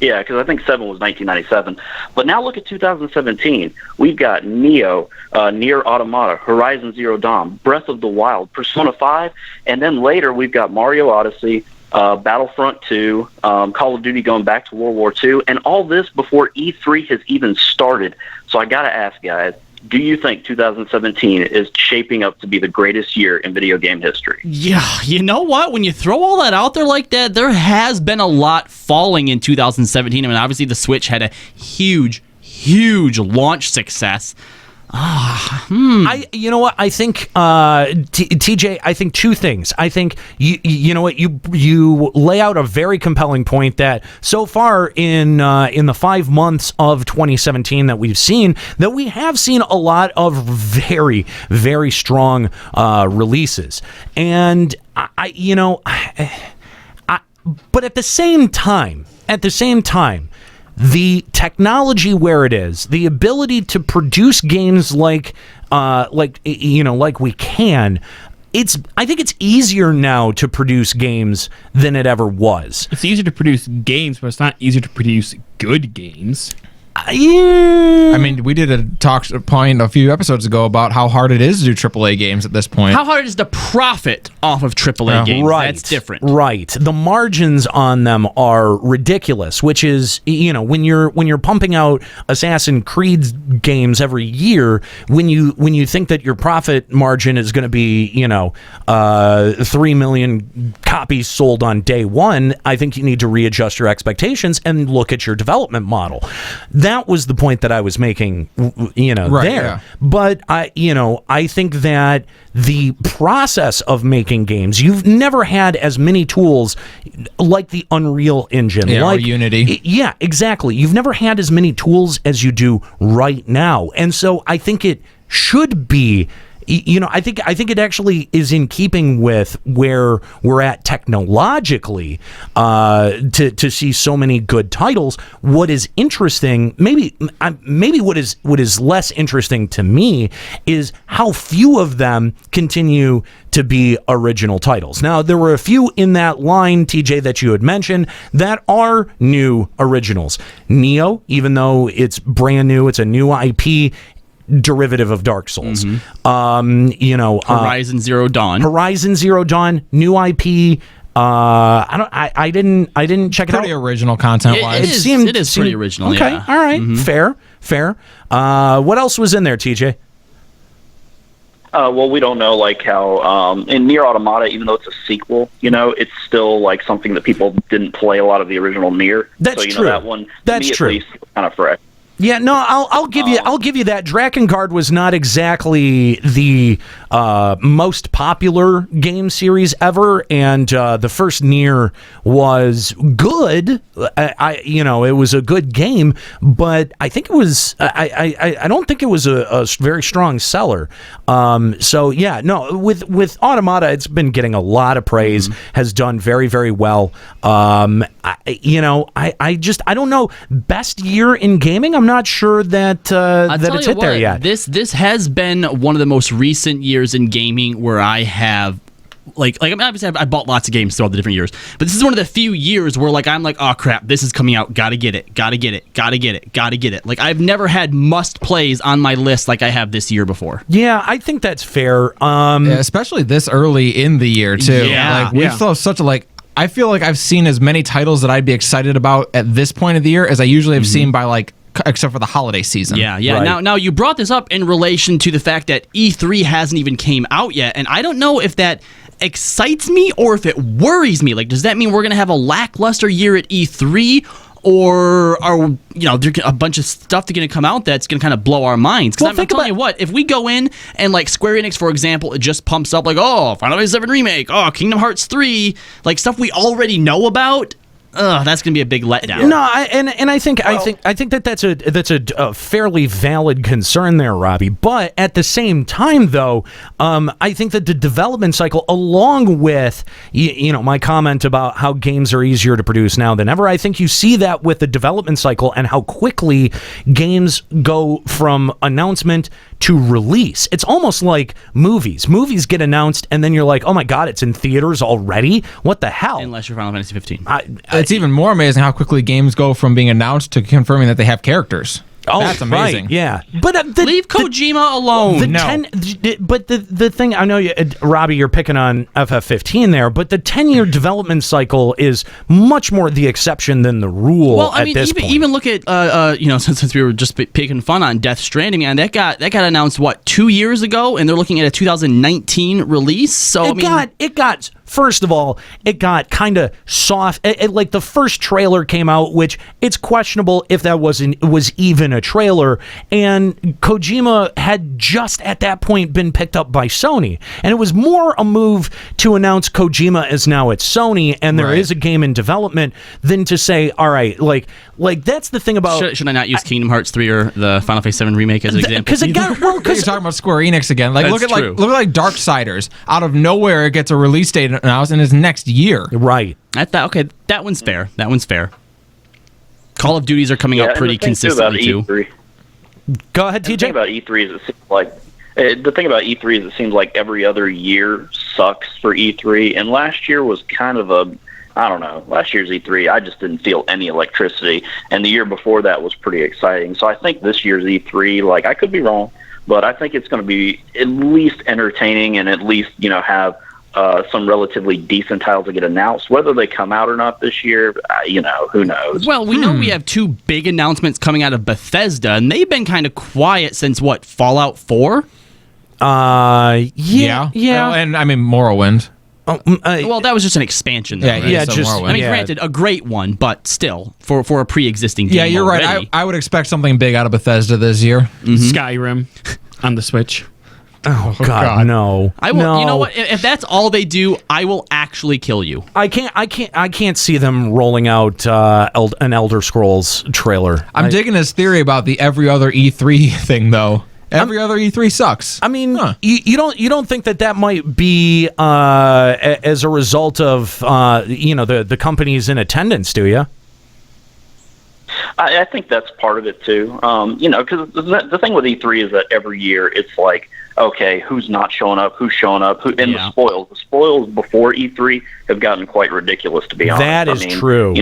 Yeah, because I think 7 was 1997. But now look at 2017. We've got Neo, Nier Automata, Horizon Zero Dawn, Breath of the Wild, Persona 5, and then later we've got Mario Odyssey, Battlefront 2, Call of Duty going back to World War II, and all this before E3 has even started. So I got to ask, guys, do you think 2017 is shaping up to be the greatest year in video game history? Yeah, you know what? When you throw all that out there like that, there has been a lot falling in 2017. I mean, obviously the Switch had a huge launch success. You know what? I think TJ. I think two things. I think you know what you lay out a very compelling point that so far in the 5 months of 2017 that we have seen a lot of very, very strong releases, and but at the same time. The technology where it is, the ability to produce games like we can, I think it's easier now to produce games than it ever was. It's easier to produce games, but it's not easier to produce good games. I mean, we did a point a few episodes ago about how hard it is to do AAA games at this point. How hard it is to profit off of AAA games. Right. That's different. Right. The margins on them are ridiculous, which is, when you're pumping out Assassin's Creed games every year, when you think that your profit margin is going to be, 3 million copies sold on day one, I think you need to readjust your expectations and look at your development model. That was the point that I was making, right, there. Yeah. But I think that the process of making games, you've never had as many tools like the Unreal Engine, like or Unity. Yeah, exactly. You've never had as many tools as you do right now, and so I think it should be I think it actually is in keeping with where we're at technologically to see so many good titles. What is interesting, maybe what is less interesting to me is how few of them continue to be original titles. Now, there were a few in that line, TJ, that you had mentioned that are new originals. Neo, even though it's brand new, it's a new IP. Derivative of Dark Souls. Horizon Zero Dawn, new IP. I didn't check it out. Pretty original content wise. It is pretty original. Okay, yeah. all right, fair. What else was in there, TJ? Well, we don't know like how in Nier Automata, even though it's a sequel, it's still like something that people didn't play a lot of the original Nier. That's so, true. That one, that's me, true. At least, kind of fresh. Yeah, no, I'll give you that. Drakengard was not exactly the most popular game series ever, and the first Nier was good. It was a good game, but I think it was. I don't think it was a very strong seller. So yeah, no, with Automata, it's been getting a lot of praise. Has done very, very well. I don't know. Best year in gaming. I'm not sure that it's hit there yet. This has been one of the most recent years in gaming where I have obviously I bought lots of games throughout the different years, but this is one of the few years where I'm like, oh crap, this is coming out, gotta get it. Like I've never had must plays on my list like I have this year before. Yeah, I think that's fair. Especially this early in the year too. Yeah, we still have such a I feel like I've seen as many titles that I'd be excited about at this point of the year as I usually have seen by except for the holiday season. Yeah. Right. Now you brought this up in relation to the fact that E3 hasn't even came out yet, and I don't know if that excites me or if it worries me. Does that mean we're going to have a lackluster year at E3? Or are there a bunch of stuff that's going to come out that's going to kind of blow our minds? Because I'm telling you what, if we go in and Square Enix, for example, it just pumps up Final Fantasy VII Remake, Kingdom Hearts 3, stuff we already know about. That's going to be a big letdown. No, I think that's a fairly valid concern there, Robbie. But at the same time, though, I think that the development cycle, along with my comment about how games are easier to produce now than ever, I think you see that with the development cycle and how quickly games go from announcement to release. It's almost like movies. Movies get announced, and then you're like, oh my god, it's in theaters already? What the hell? Unless you're Final Fantasy 15. It's even more amazing how quickly games go from being announced to confirming that they have characters. Oh, that's amazing. Right, yeah. But leave Kojima alone. But the thing, I know, Robbie, you're picking on FF15 there, but the 10-year development cycle is much more the exception than the rule. Well, I mean, point. even look at since we were just picking fun on Death Stranding, and that got announced 2 years ago, and they're looking at a 2019 release. So it got. First of all, it got kind of soft. The first trailer came out, which it's questionable if that was even a trailer. And Kojima had just at that point been picked up by Sony, and it was more a move to announce Kojima as now at Sony, and there is a game in development, than to say, all right, that's the thing about. Should I not use Kingdom Hearts 3 or the Final Fantasy 7 remake as an example? Because you're talking about Square Enix again. Look at Darksiders. Out of nowhere, it gets a release date announced in his next year. Right. That one's fair. Call of Duties are coming out pretty consistently too. Go ahead, TJ. The thing about E3 is it seems like every other year sucks for E3, and last year was kind of last year's E3, I just didn't feel any electricity, and the year before that was pretty exciting. So I think this year's E3, I could be wrong, but I think it's going to be at least entertaining and at least have some relatively decent titles to get announced. Whether they come out or not this year, who knows? Well, we know we have two big announcements coming out of Bethesda, and they've been kind of quiet since Fallout 4? Yeah. Well, and I mean Morrowind. Well, that was just an expansion, though. Granted, a great one, but still, for a pre-existing game. Yeah, you're right. I would expect something big out of Bethesda this year. Skyrim on the Switch. Oh God, no! I will. No. You know what? If that's all they do, I will actually kill you. I can't see them rolling out an Elder Scrolls trailer. I'm digging his theory about the every other E3 thing, though. Every other E3 sucks. I mean, you don't think that might be as a result of the companies in attendance, do you? I think that's part of it too. Because the thing with E3 is that every year it's like, okay, who's not showing up, who's showing up, the spoils. The spoils before E3 have gotten quite ridiculous, to be honest. That is true.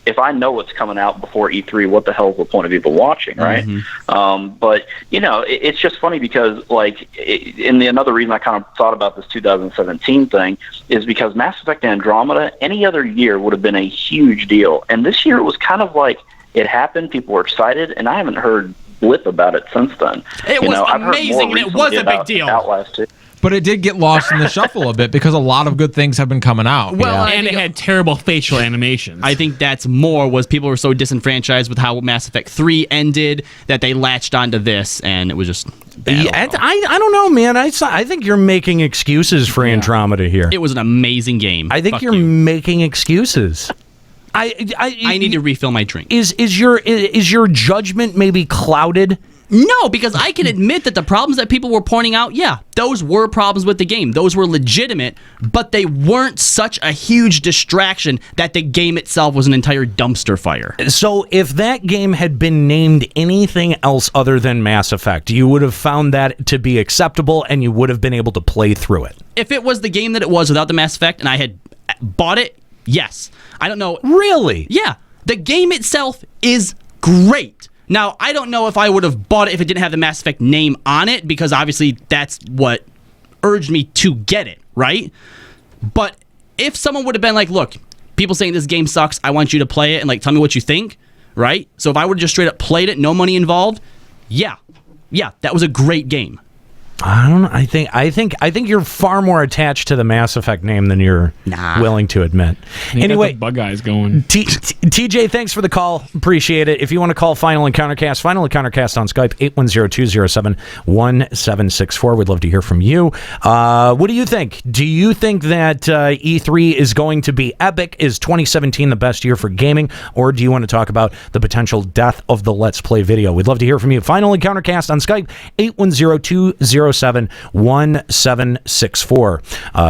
If I know what's coming out before E3, what the hell is the point of even watching, right? But it's just funny because, another reason I kind of thought about this 2017 thing is because Mass Effect Andromeda, any other year would have been a huge deal, and this year it was kind of like it happened. People were excited, and I haven't heard blip about it since then. It was amazing, and it was a big deal. Outlast too. But it did get lost in the shuffle a bit because a lot of good things have been coming out. Well, and it had terrible facial animations. I think that's was people were so disenfranchised with how Mass Effect 3 ended that they latched onto this, and it was just bad. Yeah, I don't know, man. I think you're making excuses for Andromeda here. It was an amazing game. I think you're making excuses. I need to refill my drink. Is your judgment maybe clouded? No, because I can admit that the problems that people were pointing out, those were problems with the game. Those were legitimate, but they weren't such a huge distraction that the game itself was an entire dumpster fire. So if that game had been named anything else other than Mass Effect, you would have found that to be acceptable and you would have been able to play through it. If it was the game that it was without the Mass Effect and I had bought it, yes. I don't know. Really? Yeah. The game itself is great. Now, I don't know if I would have bought it if it didn't have the Mass Effect name on it, because obviously that's what urged me to get it, right? But if someone would have been like, look, people saying this game sucks, I want you to play it and tell me what you think, right? So if I would have just straight up played it, no money involved, yeah, that was a great game. I don't know. I think you're far more attached to the Mass Effect name than you're willing to admit. Anyway, bug eyes going. TJ, thanks for the call. Appreciate it. If you want to call Final Encountercast on Skype, 810-207-1764. We'd love to hear from you. What do you think? Do you think that E3 is going to be epic? Is 2017 the best year for gaming? Or do you want to talk about the potential death of the Let's Play video? We'd love to hear from you. Final Encountercast on Skype, 810-207-1764.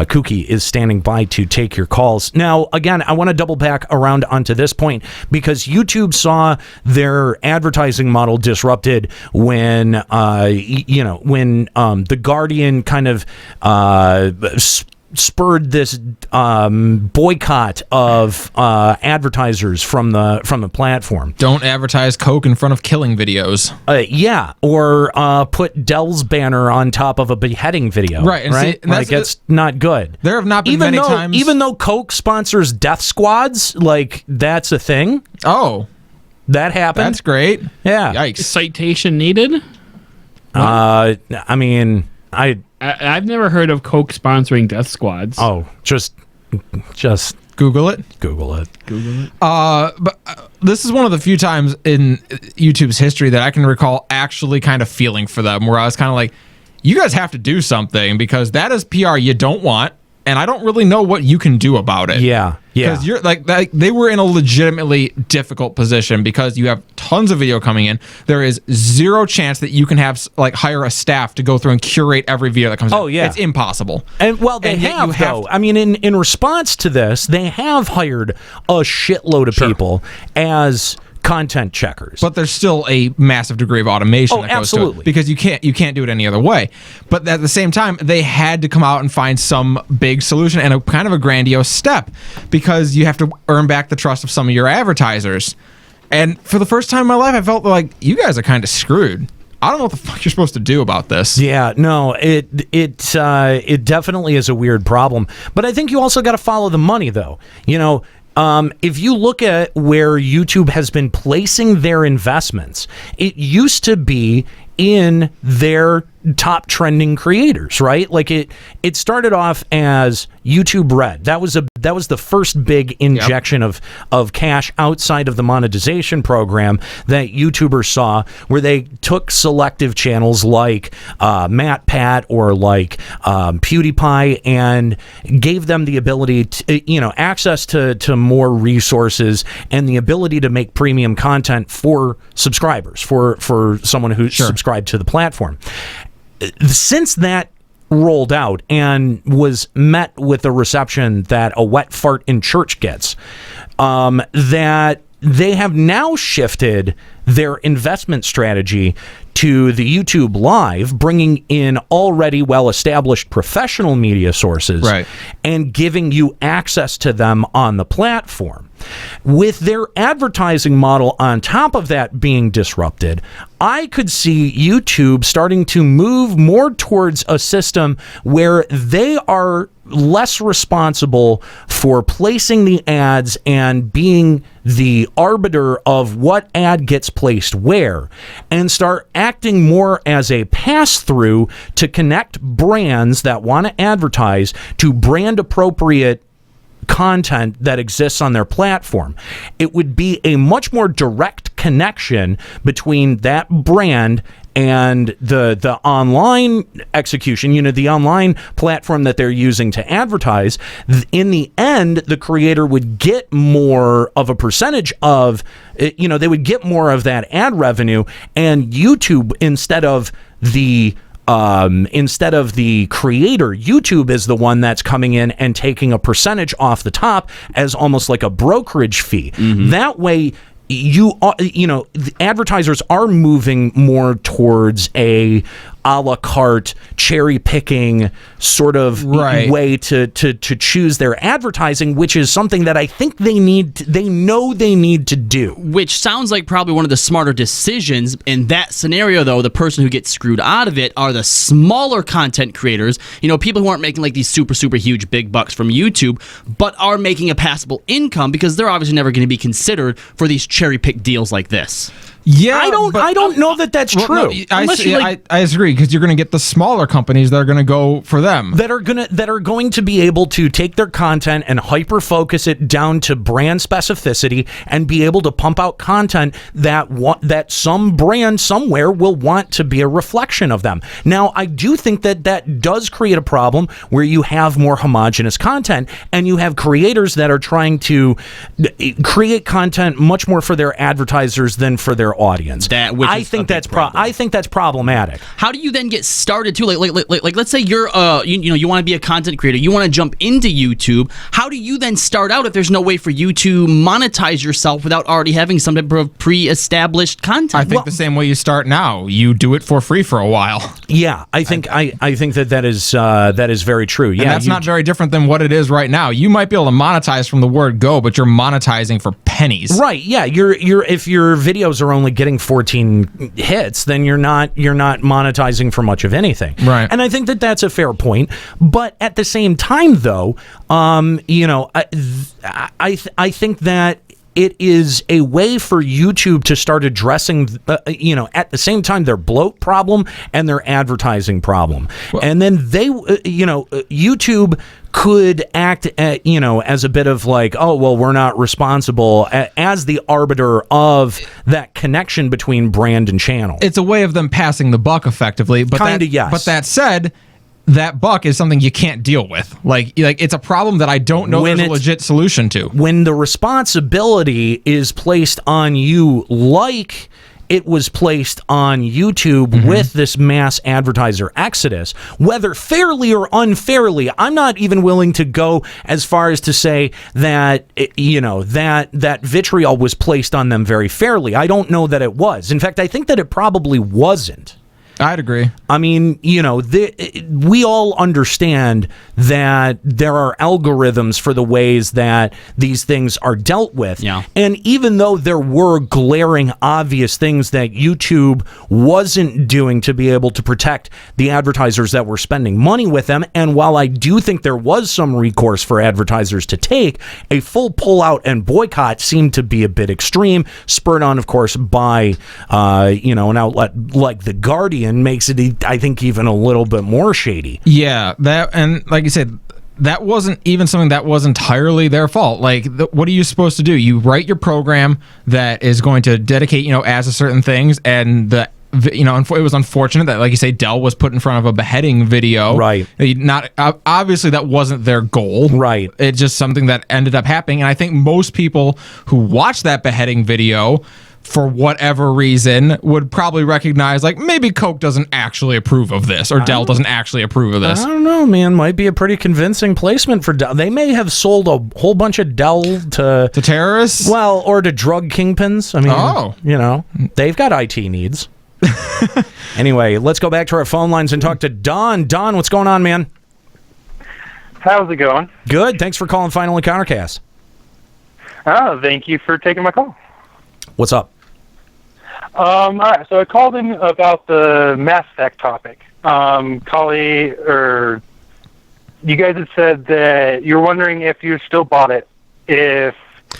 Kooky is standing by to take your calls. Now, again, I want to double back around onto this point because YouTube saw their advertising model disrupted when, The Guardian kind of spurred this boycott of advertisers from the platform. Don't advertise Coke in front of killing videos. Or put Dell's banner on top of a beheading video. Right, and right? See, and it's not good. There have not been many times. Even though Coke sponsors death squads, that's a thing. Oh, that happened. That's great. Yeah. Yikes. Citation needed. I've never heard of Coke sponsoring death squads. Oh, just Google it. But this is one of the few times in YouTube's history that I can recall actually kind of feeling for them, where I was kind of like, you guys have to do something because that is PR you don't want, and I don't really know what you can do about it. Yeah. Because you're they were in a legitimately difficult position because you have tons of video coming in. There is zero chance that you can have hire a staff to go through and curate every video that comes in. Oh, yeah. It's impossible. And they have though. I mean, in response to this, they have hired a shitload of people as content checkers, but there's still a massive degree of automation that goes to it because you can't do it any other way. But at the same time, they had to come out and find some big solution and a kind of a grandiose step because you have to earn back the trust of some of your advertisers. And for the first time in my life, I felt like you guys are kind of screwed. I don't know what the fuck you're supposed to do about this. Yeah, no, it definitely is a weird problem. But I think you also got to follow the money, though. If you look at where YouTube has been placing their investments, it used to be in their top trending creators, right? Like it started off as YouTube Red. That was the first big injection of cash outside of the monetization program that YouTubers saw, where they took selective channels like MatPat or like PewDiePie and gave them the ability to, access to more resources and the ability to make premium content for subscribers, for someone who's subscribed to the platform. Since that rolled out and was met with a reception that a wet fart in church gets, that they have now shifted their investment strategy to the YouTube Live, bringing in already well-established professional media sources and giving you access to them on the platform. With their advertising model on top of that being disrupted, I could see YouTube starting to move more towards a system where they are less responsible for placing the ads and being the arbiter of what ad gets placed where, and start acting more as a pass-through to connect brands that want to advertise to brand appropriate content that exists on their platform. It would be a much more direct connection between that brand and the online execution, the online platform that they're using to advertise. In the end, the creator would get more of a percentage of, they would get more of that ad revenue, and YouTube, instead of the creator, YouTube is the one that's coming in and taking a percentage off the top as almost like a brokerage fee. That way, the advertisers are moving more towards a la carte, cherry picking sort of way to choose their advertising, which is something that I think they know they need to do. Which sounds like probably one of the smarter decisions. In that scenario, though, the person who gets screwed out of it are the smaller content creators, people who aren't making like these super, super huge big bucks from YouTube, but are making a passable income because they're obviously never going to be considered for these cherry pick deals like this. Yeah, I don't know that that's true. No, I agree, because you're going to get the smaller companies that are going to go for them. That are going to be able to take their content and hyper focus it down to brand specificity and be able to pump out content that some brand somewhere will want to be a reflection of them. Now, I do think that does create a problem where you have more homogenous content and you have creators that are trying to create content much more for their advertisers than for their audience. I think that's problematic. How do you then get started too? Like let's say you're you want to be a content creator, you want to jump into YouTube. How do you then start out if there's no way for you to monetize yourself without already having some type of pre-established content? I think the same way you start now. You do it for free for a while. Yeah, I think that is very true. Yeah, and that's not very different than what it is right now. You might be able to monetize from the word go, but you're monetizing for pennies. Right. Yeah. If your videos are only getting 14 hits, then you're not monetizing for much of anything. Right. And I think that that's a fair point. But at the same time, though, I think that it is a way for YouTube to start addressing, at the same time, their bloat problem and their advertising problem. Well, and then YouTube could act, as a bit of like, oh, well, we're not responsible as the arbiter of that connection between brand and channel. It's a way of them passing the buck effectively. But yes. But that said, that buck is something you can't deal with. Like it's a problem that I don't know there's a legit solution to. When the responsibility is placed on you, like it was placed on YouTube with this mass advertiser exodus, whether fairly or unfairly, I'm not even willing to go as far as to say that, that vitriol was placed on them very fairly. I don't know that it was. In fact, I think that it probably wasn't. I'd agree. I mean, we all understand that there are algorithms for the ways that these things are dealt with. Yeah. And even though there were glaring, obvious things that YouTube wasn't doing to be able to protect the advertisers that were spending money with them, and while I do think there was some recourse for advertisers to take, a full pullout and boycott seemed to be a bit extreme, spurred on, of course, by, an outlet like The Guardian, and makes it, I think, even a little bit more shady. Yeah, that, and like you said, that wasn't even something that was entirely their fault. Like, what are you supposed to do? You write your program that is going to dedicate, ads to certain things, and it was unfortunate that, like you say, Dell was put in front of a beheading video. Right. Not obviously that wasn't their goal. Right. It's just something that ended up happening, and I think most people who watched that beheading video, for whatever reason, would probably recognize, like, maybe Coke doesn't actually approve of this, or Dell doesn't actually approve of this. I don't know, man. Might be a pretty convincing placement for Dell. They may have sold a whole bunch of Dell to terrorists? Well, or to drug kingpins. I mean, they've got IT needs. Anyway, let's go back to our phone lines and talk to Don. Don, what's going on, man? How's it going? Good. Thanks for calling Final Encountercast. Oh, thank you for taking my call. What's up? All right, so I called in about the Mass Effect topic. You guys had said that you're wondering if you still bought it if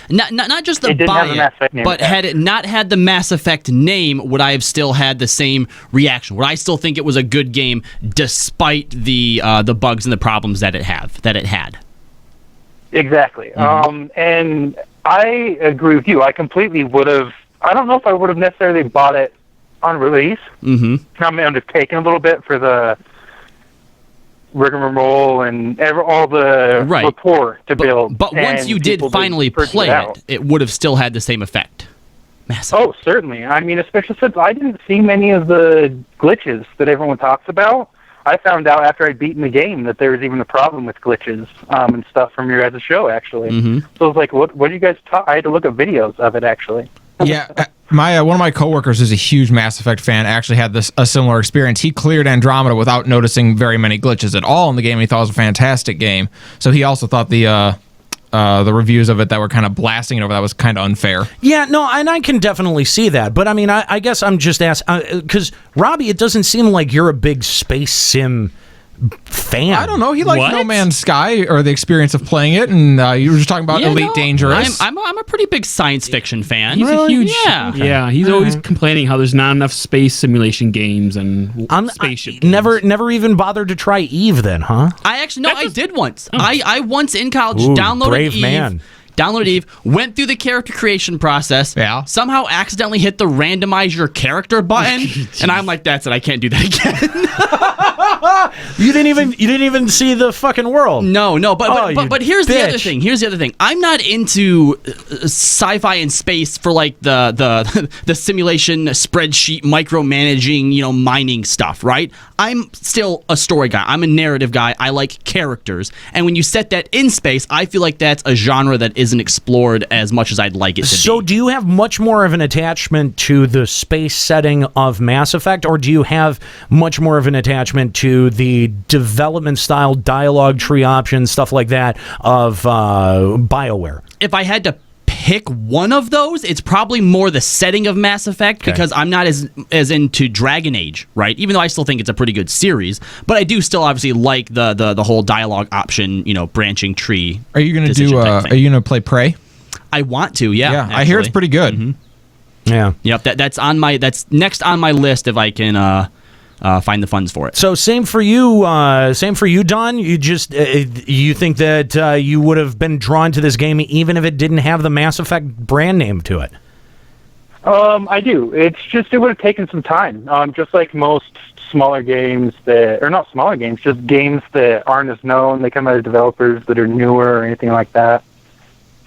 not just the it didn't buy have the Mass Effect it, name but had it not had the Mass Effect name, would I have still had the same reaction? Would I still think it was a good game despite the bugs and the problems that it had? Exactly. Mm-hmm. And I agree with you. I completely would have. I don't know if I would have necessarily bought it on release. Mm-hmm. I mean, I'm just taking a little bit for the rigmarole and all the rapport to build. But once you did finally play it would have still had the same effect. Massive. Oh, certainly. I mean, especially since I didn't see many of the glitches that everyone talks about. I found out after I'd beaten the game that there was even a problem with glitches and stuff from your guys' show, actually. Mm-hmm. So I was like, what do you guys talk? I had to look at videos of it, actually. Yeah, one of my coworkers is a huge Mass Effect fan. Actually had a similar experience. He cleared Andromeda without noticing very many glitches at all in the game. He thought it was a fantastic game. So he also thought the reviews of it that were kind of blasting it over that was kind of unfair. Yeah, no, and I can definitely see that. But I mean, I guess I'm just asking because Robbie, it doesn't seem like you're a big space sim fan. I don't know. He liked No Man's Sky or the experience of playing it, and you were just talking about Elite Dangerous. I'm a pretty big science fiction fan. He's a huge. Yeah. Yeah, he's always complaining how there's not enough space simulation games and spaceship. Never even bothered to try Eve, then, huh? I did once. I once in college Ooh, downloaded brave Eve. man. Downloaded Eve, went through the character creation process. Yeah. Somehow accidentally hit the randomize your character button, and I'm like, that's it. I can't do that again. You didn't even see the fucking world. No. But here's the other thing. Here's the other thing. I'm not into sci-fi and space for like the simulation spreadsheet micromanaging, mining stuff, right? I'm still a story guy. I'm a narrative guy. I like characters, and when you set that in space, I feel like that's a genre that isn't explored as much as I'd like it to be. So do you have much more of an attachment to the space setting of Mass Effect, or do you have much more of an attachment to the development style, dialogue tree options, stuff like that of BioWare? If I had to pick one of those, it's probably more the setting of Mass Effect, because I'm not as into Dragon Age, right? Even though I still think it's a pretty good series, but I do still obviously like the whole dialogue option, branching tree. Are you going to do? Are you going to play Prey? I want to, yeah. Yeah, I hear it's pretty good. Mm-hmm. Yeah. Yep. That's next on my list if I can find the funds for it. So same for you, Don. You just you think that you would have been drawn to this game even if it didn't have the Mass Effect brand name to it? I do. It's just it would have taken some time. Just like most smaller games not smaller games, just games that aren't as known. They come out of developers that are newer or anything like that.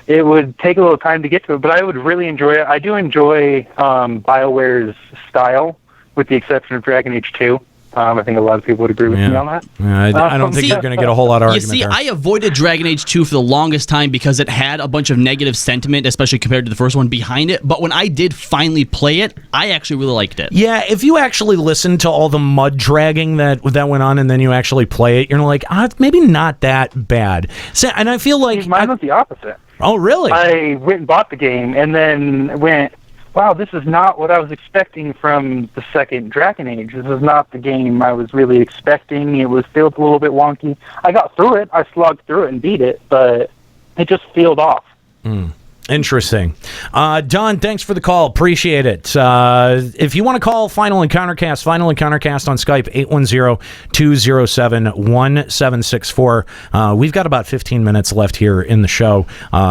It would take a little time to get to it, but I would really enjoy it. I do enjoy BioWare's style, with the exception of Dragon Age 2. I think a lot of people would agree with me on that. Yeah, I don't think you're going to get a whole lot of argument there. I avoided Dragon Age 2 for the longest time because it had a bunch of negative sentiment, especially compared to the first one behind it. But when I did finally play it, I actually really liked it. Yeah, if you actually listen to all the mud dragging that went on and then you actually play it, you're like, it's maybe not that bad. So, and I feel like... Mine was the opposite. Oh, really? I went and bought the game and then went... Wow, this is not what I was expecting from the second Dragon Age. This is not the game I was really expecting. It was felt a little bit wonky. I got through it. I slogged through it and beat it, but it just peeled off. Interesting. Don, thanks for the call. Appreciate it. If you want to call Final Encountercast on Skype, 810-207-1764. We've got about 15 minutes left here in the show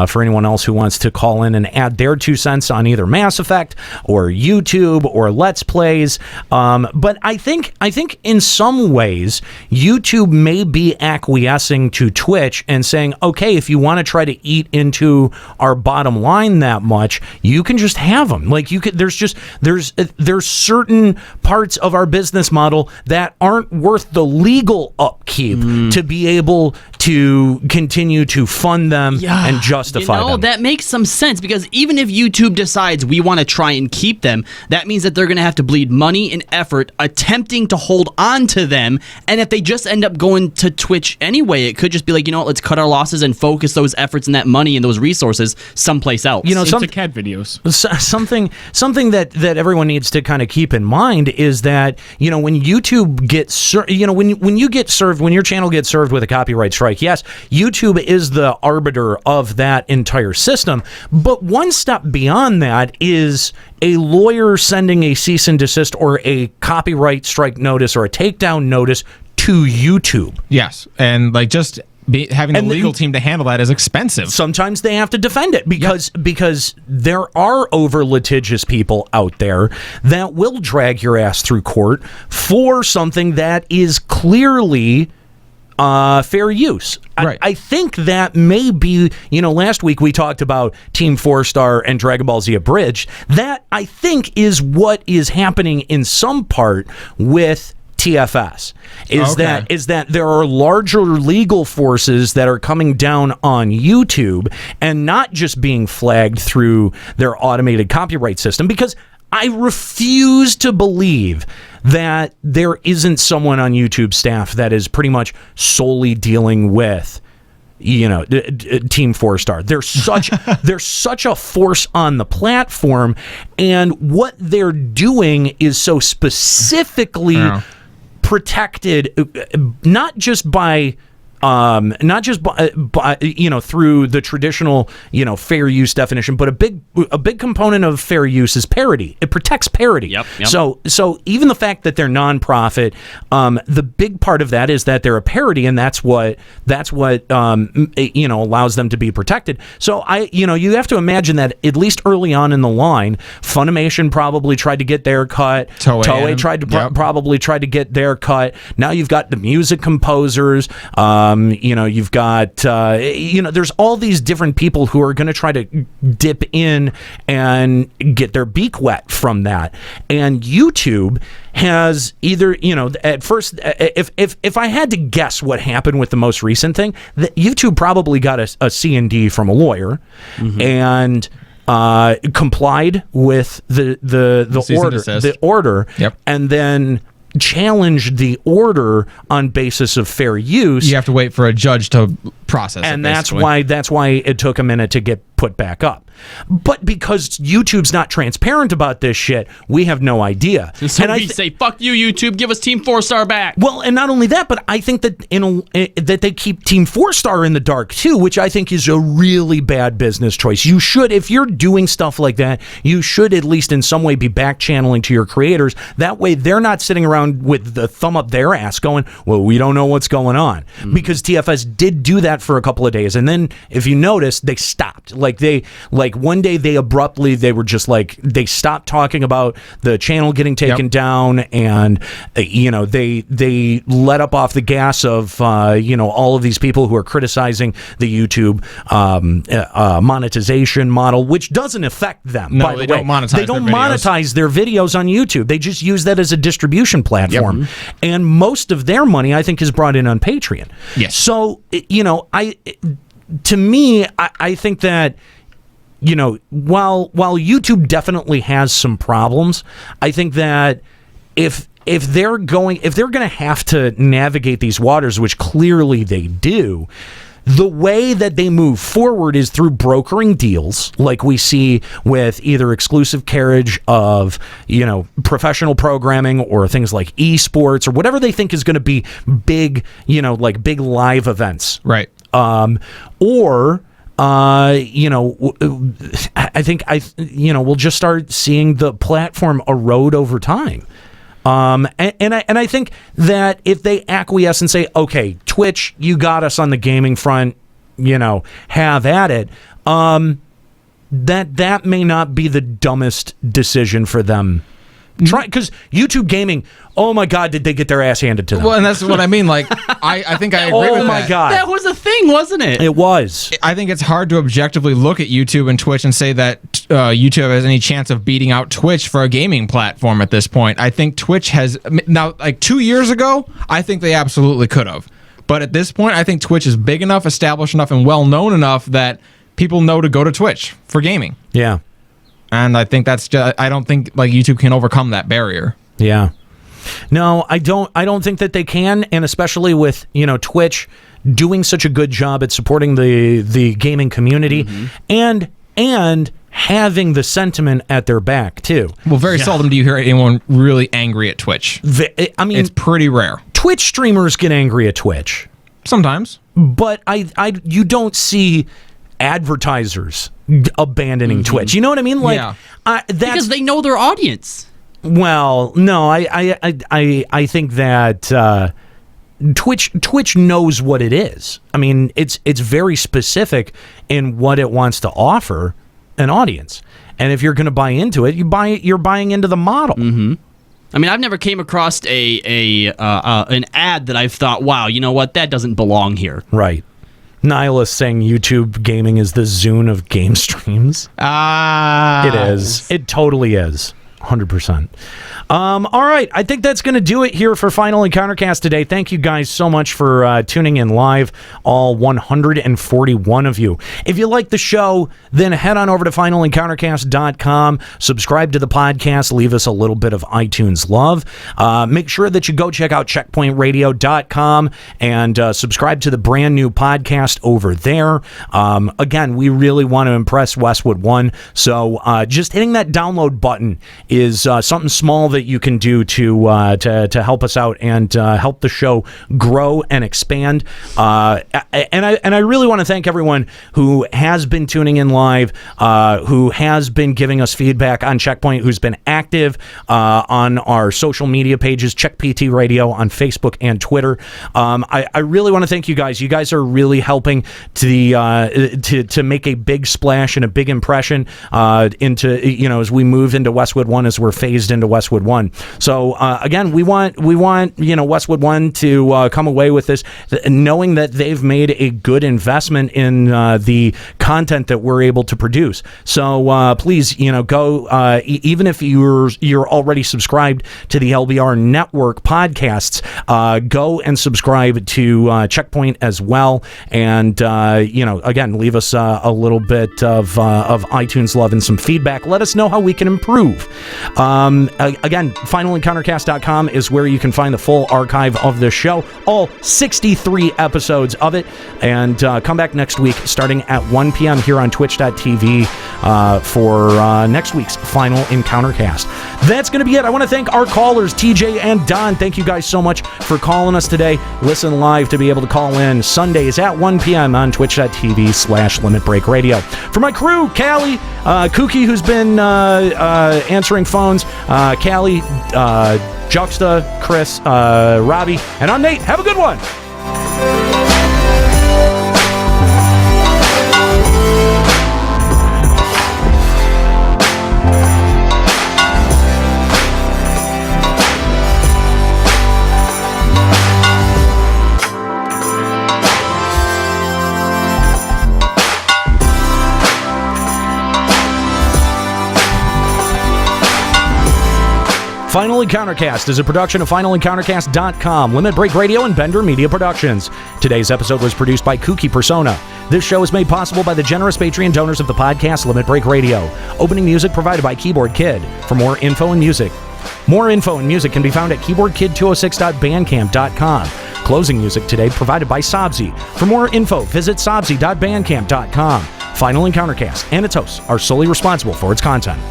for anyone else who wants to call in and add their 2 cents on either Mass Effect or YouTube or Let's Plays. But I think in some ways, YouTube may be acquiescing to Twitch and saying, okay, if you want to try to eat into our bottom line that much, you can just have them. Like, you could, there's certain parts of our business model that aren't worth the legal upkeep to be able to continue to fund them and justify them. That makes some sense, because even if YouTube decides we want to try and keep them, that means that they're going to have to bleed money and effort attempting to hold on to them. And if they just end up going to Twitch anyway, it could just be like, you know what, let's cut our losses and focus those efforts and that money and those resources someplace else. You know, some cat videos. Something that everyone needs to kind of keep in mind is that, you know, when YouTube gets, when you get served, when your channel gets served with a copyright strike, yes, YouTube is the arbiter of that entire system. But one step beyond that is a lawyer sending a cease and desist or a copyright strike notice or a takedown notice to YouTube. Yes, and like just having the legal team to handle that is expensive. Sometimes they have to defend it because there are over litigious people out there that will drag your ass through court for something that is clearly fair use. Right. I think that may be, last week we talked about Team 4-Star and Dragon Ball Z Abridged. That, I think, is what is happening in some part with TFS, is that there are larger legal forces that are coming down on YouTube and not just being flagged through their automated copyright system, because I refuse to believe that there isn't someone on YouTube staff that is pretty much solely dealing with Team 4-Star. There's such a force on the platform, and what they're doing is so specifically protected, not just by through the traditional fair use definition, but a big component of fair use is parody. It protects parody. Yep. So even the fact that they're nonprofit, the big part of that is that they're a parody, and that's what allows them to be protected. So you have to imagine that at least early on in the line, Funimation probably tried to get their cut. Toei tried to probably tried to get their cut. Now you've got the music composers. You've got, there's all these different people who are going to try to dip in and get their beak wet from that. And YouTube has either, at first, if I had to guess what happened with the most recent thing, YouTube probably got a C&D from a lawyer and complied with the order, and then challenged the order on basis of fair use. You have to wait for a judge to process and it, that's why it took a minute to get put back up. But because YouTube's not transparent about this shit, we have no idea. So we say, fuck you, YouTube, give us Team 4-Star back. Well, and not only that, but I think that that they keep Team 4-Star in the dark too, which I think is a really bad business choice. You should, if you're doing stuff like that, you should at least in some way be back channeling to your creators. That way they're not sitting around with the thumb up their ass going, well, we don't know what's going on. Because TFS did do that for a couple of days, and then if you notice, they stopped. One day they were just like, they stopped talking about the channel getting taken down, and they let up off the gas of all of these people who are criticizing the YouTube monetization model, which doesn't affect them. No, by the they way. don't monetize. They don't monetize their videos on YouTube. They just use that as a distribution platform, and most of their money, I think, is brought in on Patreon. Yes. So to me, I think that, while YouTube definitely has some problems, I think that if they're going to have to navigate these waters, which clearly they do, the way that they move forward is through brokering deals, like we see with either exclusive carriage of, professional programming or things like esports or whatever they think is going to be big, big live events. Right. Or I think we'll just start seeing the platform erode over time. And I think that if they acquiesce and say, okay, Twitch, you got us on the gaming front, have at it, that may not be the dumbest decision for them. Try, because YouTube gaming, oh my God, did they get their ass handed to them? Well, and that's what I mean. Like, I think I agree with that. Oh my God. That was a thing, wasn't it? It was. I think it's hard to objectively look at YouTube and Twitch and say that YouTube has any chance of beating out Twitch for a gaming platform at this point. I think Twitch has, now, like 2 years ago, I think they absolutely could have. But at this point, I think Twitch is big enough, established enough, and well-known enough that people know to go to Twitch for gaming. Yeah. And I think that's just, I don't think like YouTube can overcome that barrier. Yeah. No, I don't think that they can, and especially with, Twitch doing such a good job at supporting the gaming community and having the sentiment at their back too. Well, very seldom do you hear anyone really angry at Twitch. I mean, it's pretty rare. Twitch streamers get angry at Twitch sometimes, but you don't see advertisers abandoning Twitch. You know what I mean? Like, because they know their audience. Well, no, I think that Twitch knows what it is. I mean, it's very specific in what it wants to offer an audience, and if you're going to buy into it, you're buying into the model. I mean, I've never came across an ad that I've thought, wow, you know what, that doesn't belong here. Right. Nihilus saying YouTube gaming is the Zune of game streams. It is. It totally is. 100%. All right. I think that's going to do it here for Final Encountercast today. Thank you guys so much for tuning in live, all 141 of you. If you like the show, then head on over to finalencountercast.com, subscribe to the podcast, leave us a little bit of iTunes love. Make sure that you go check out checkpointradio.com and subscribe to the brand new podcast over there. Again, we really want to impress Westwood One, so just hitting that download button is something small that you can do to help us out and help the show grow and expand. And I really want to thank everyone who has been tuning in live, who has been giving us feedback on Checkpoint, who's been active on our social media pages, Check PT Radio on Facebook and Twitter. I really want to thank you guys. You guys are really helping to make a big splash and a big impression into as we move into Westwood One, as we're phased into Westwood One. So again, we want Westwood One to come away with this knowing that they've made a good investment in the content that we're able to produce. So please, go even if you're already subscribed to the LBR Network podcasts, go and subscribe to Checkpoint as well. And again, leave us a little bit of iTunes love and some feedback. Let us know how we can improve. Again, finalencountercast.com is where you can find the full archive of this show, all 63 episodes of it, and come back next week starting at 1 p.m. here on twitch.tv for next week's Final Encountercast. That's going to be it. I want to thank our callers, TJ and Don. Thank you guys so much for calling us today. Listen live to be able to call in Sundays at 1 p.m. on twitch.tv/Limit Break Radio. For my crew, Callie, Kookie, who's been answering phones, Callie, Juxta, Chris, Robbie, and I'm Nate. Have a good one. Final Encountercast is a production of finalencountercast.com, Limit Break Radio, and Bender Media Productions. Today's episode was produced by Kooky Persona. This show is made possible by the generous Patreon donors of the podcast Limit Break Radio. Opening music provided by Keyboard Kid. For more info and music can be found at keyboardkid206.bandcamp.com. Closing music today provided by Sobsy. For more info, visit sobsy.bandcamp.com. Final Encountercast and its hosts are solely responsible for its content.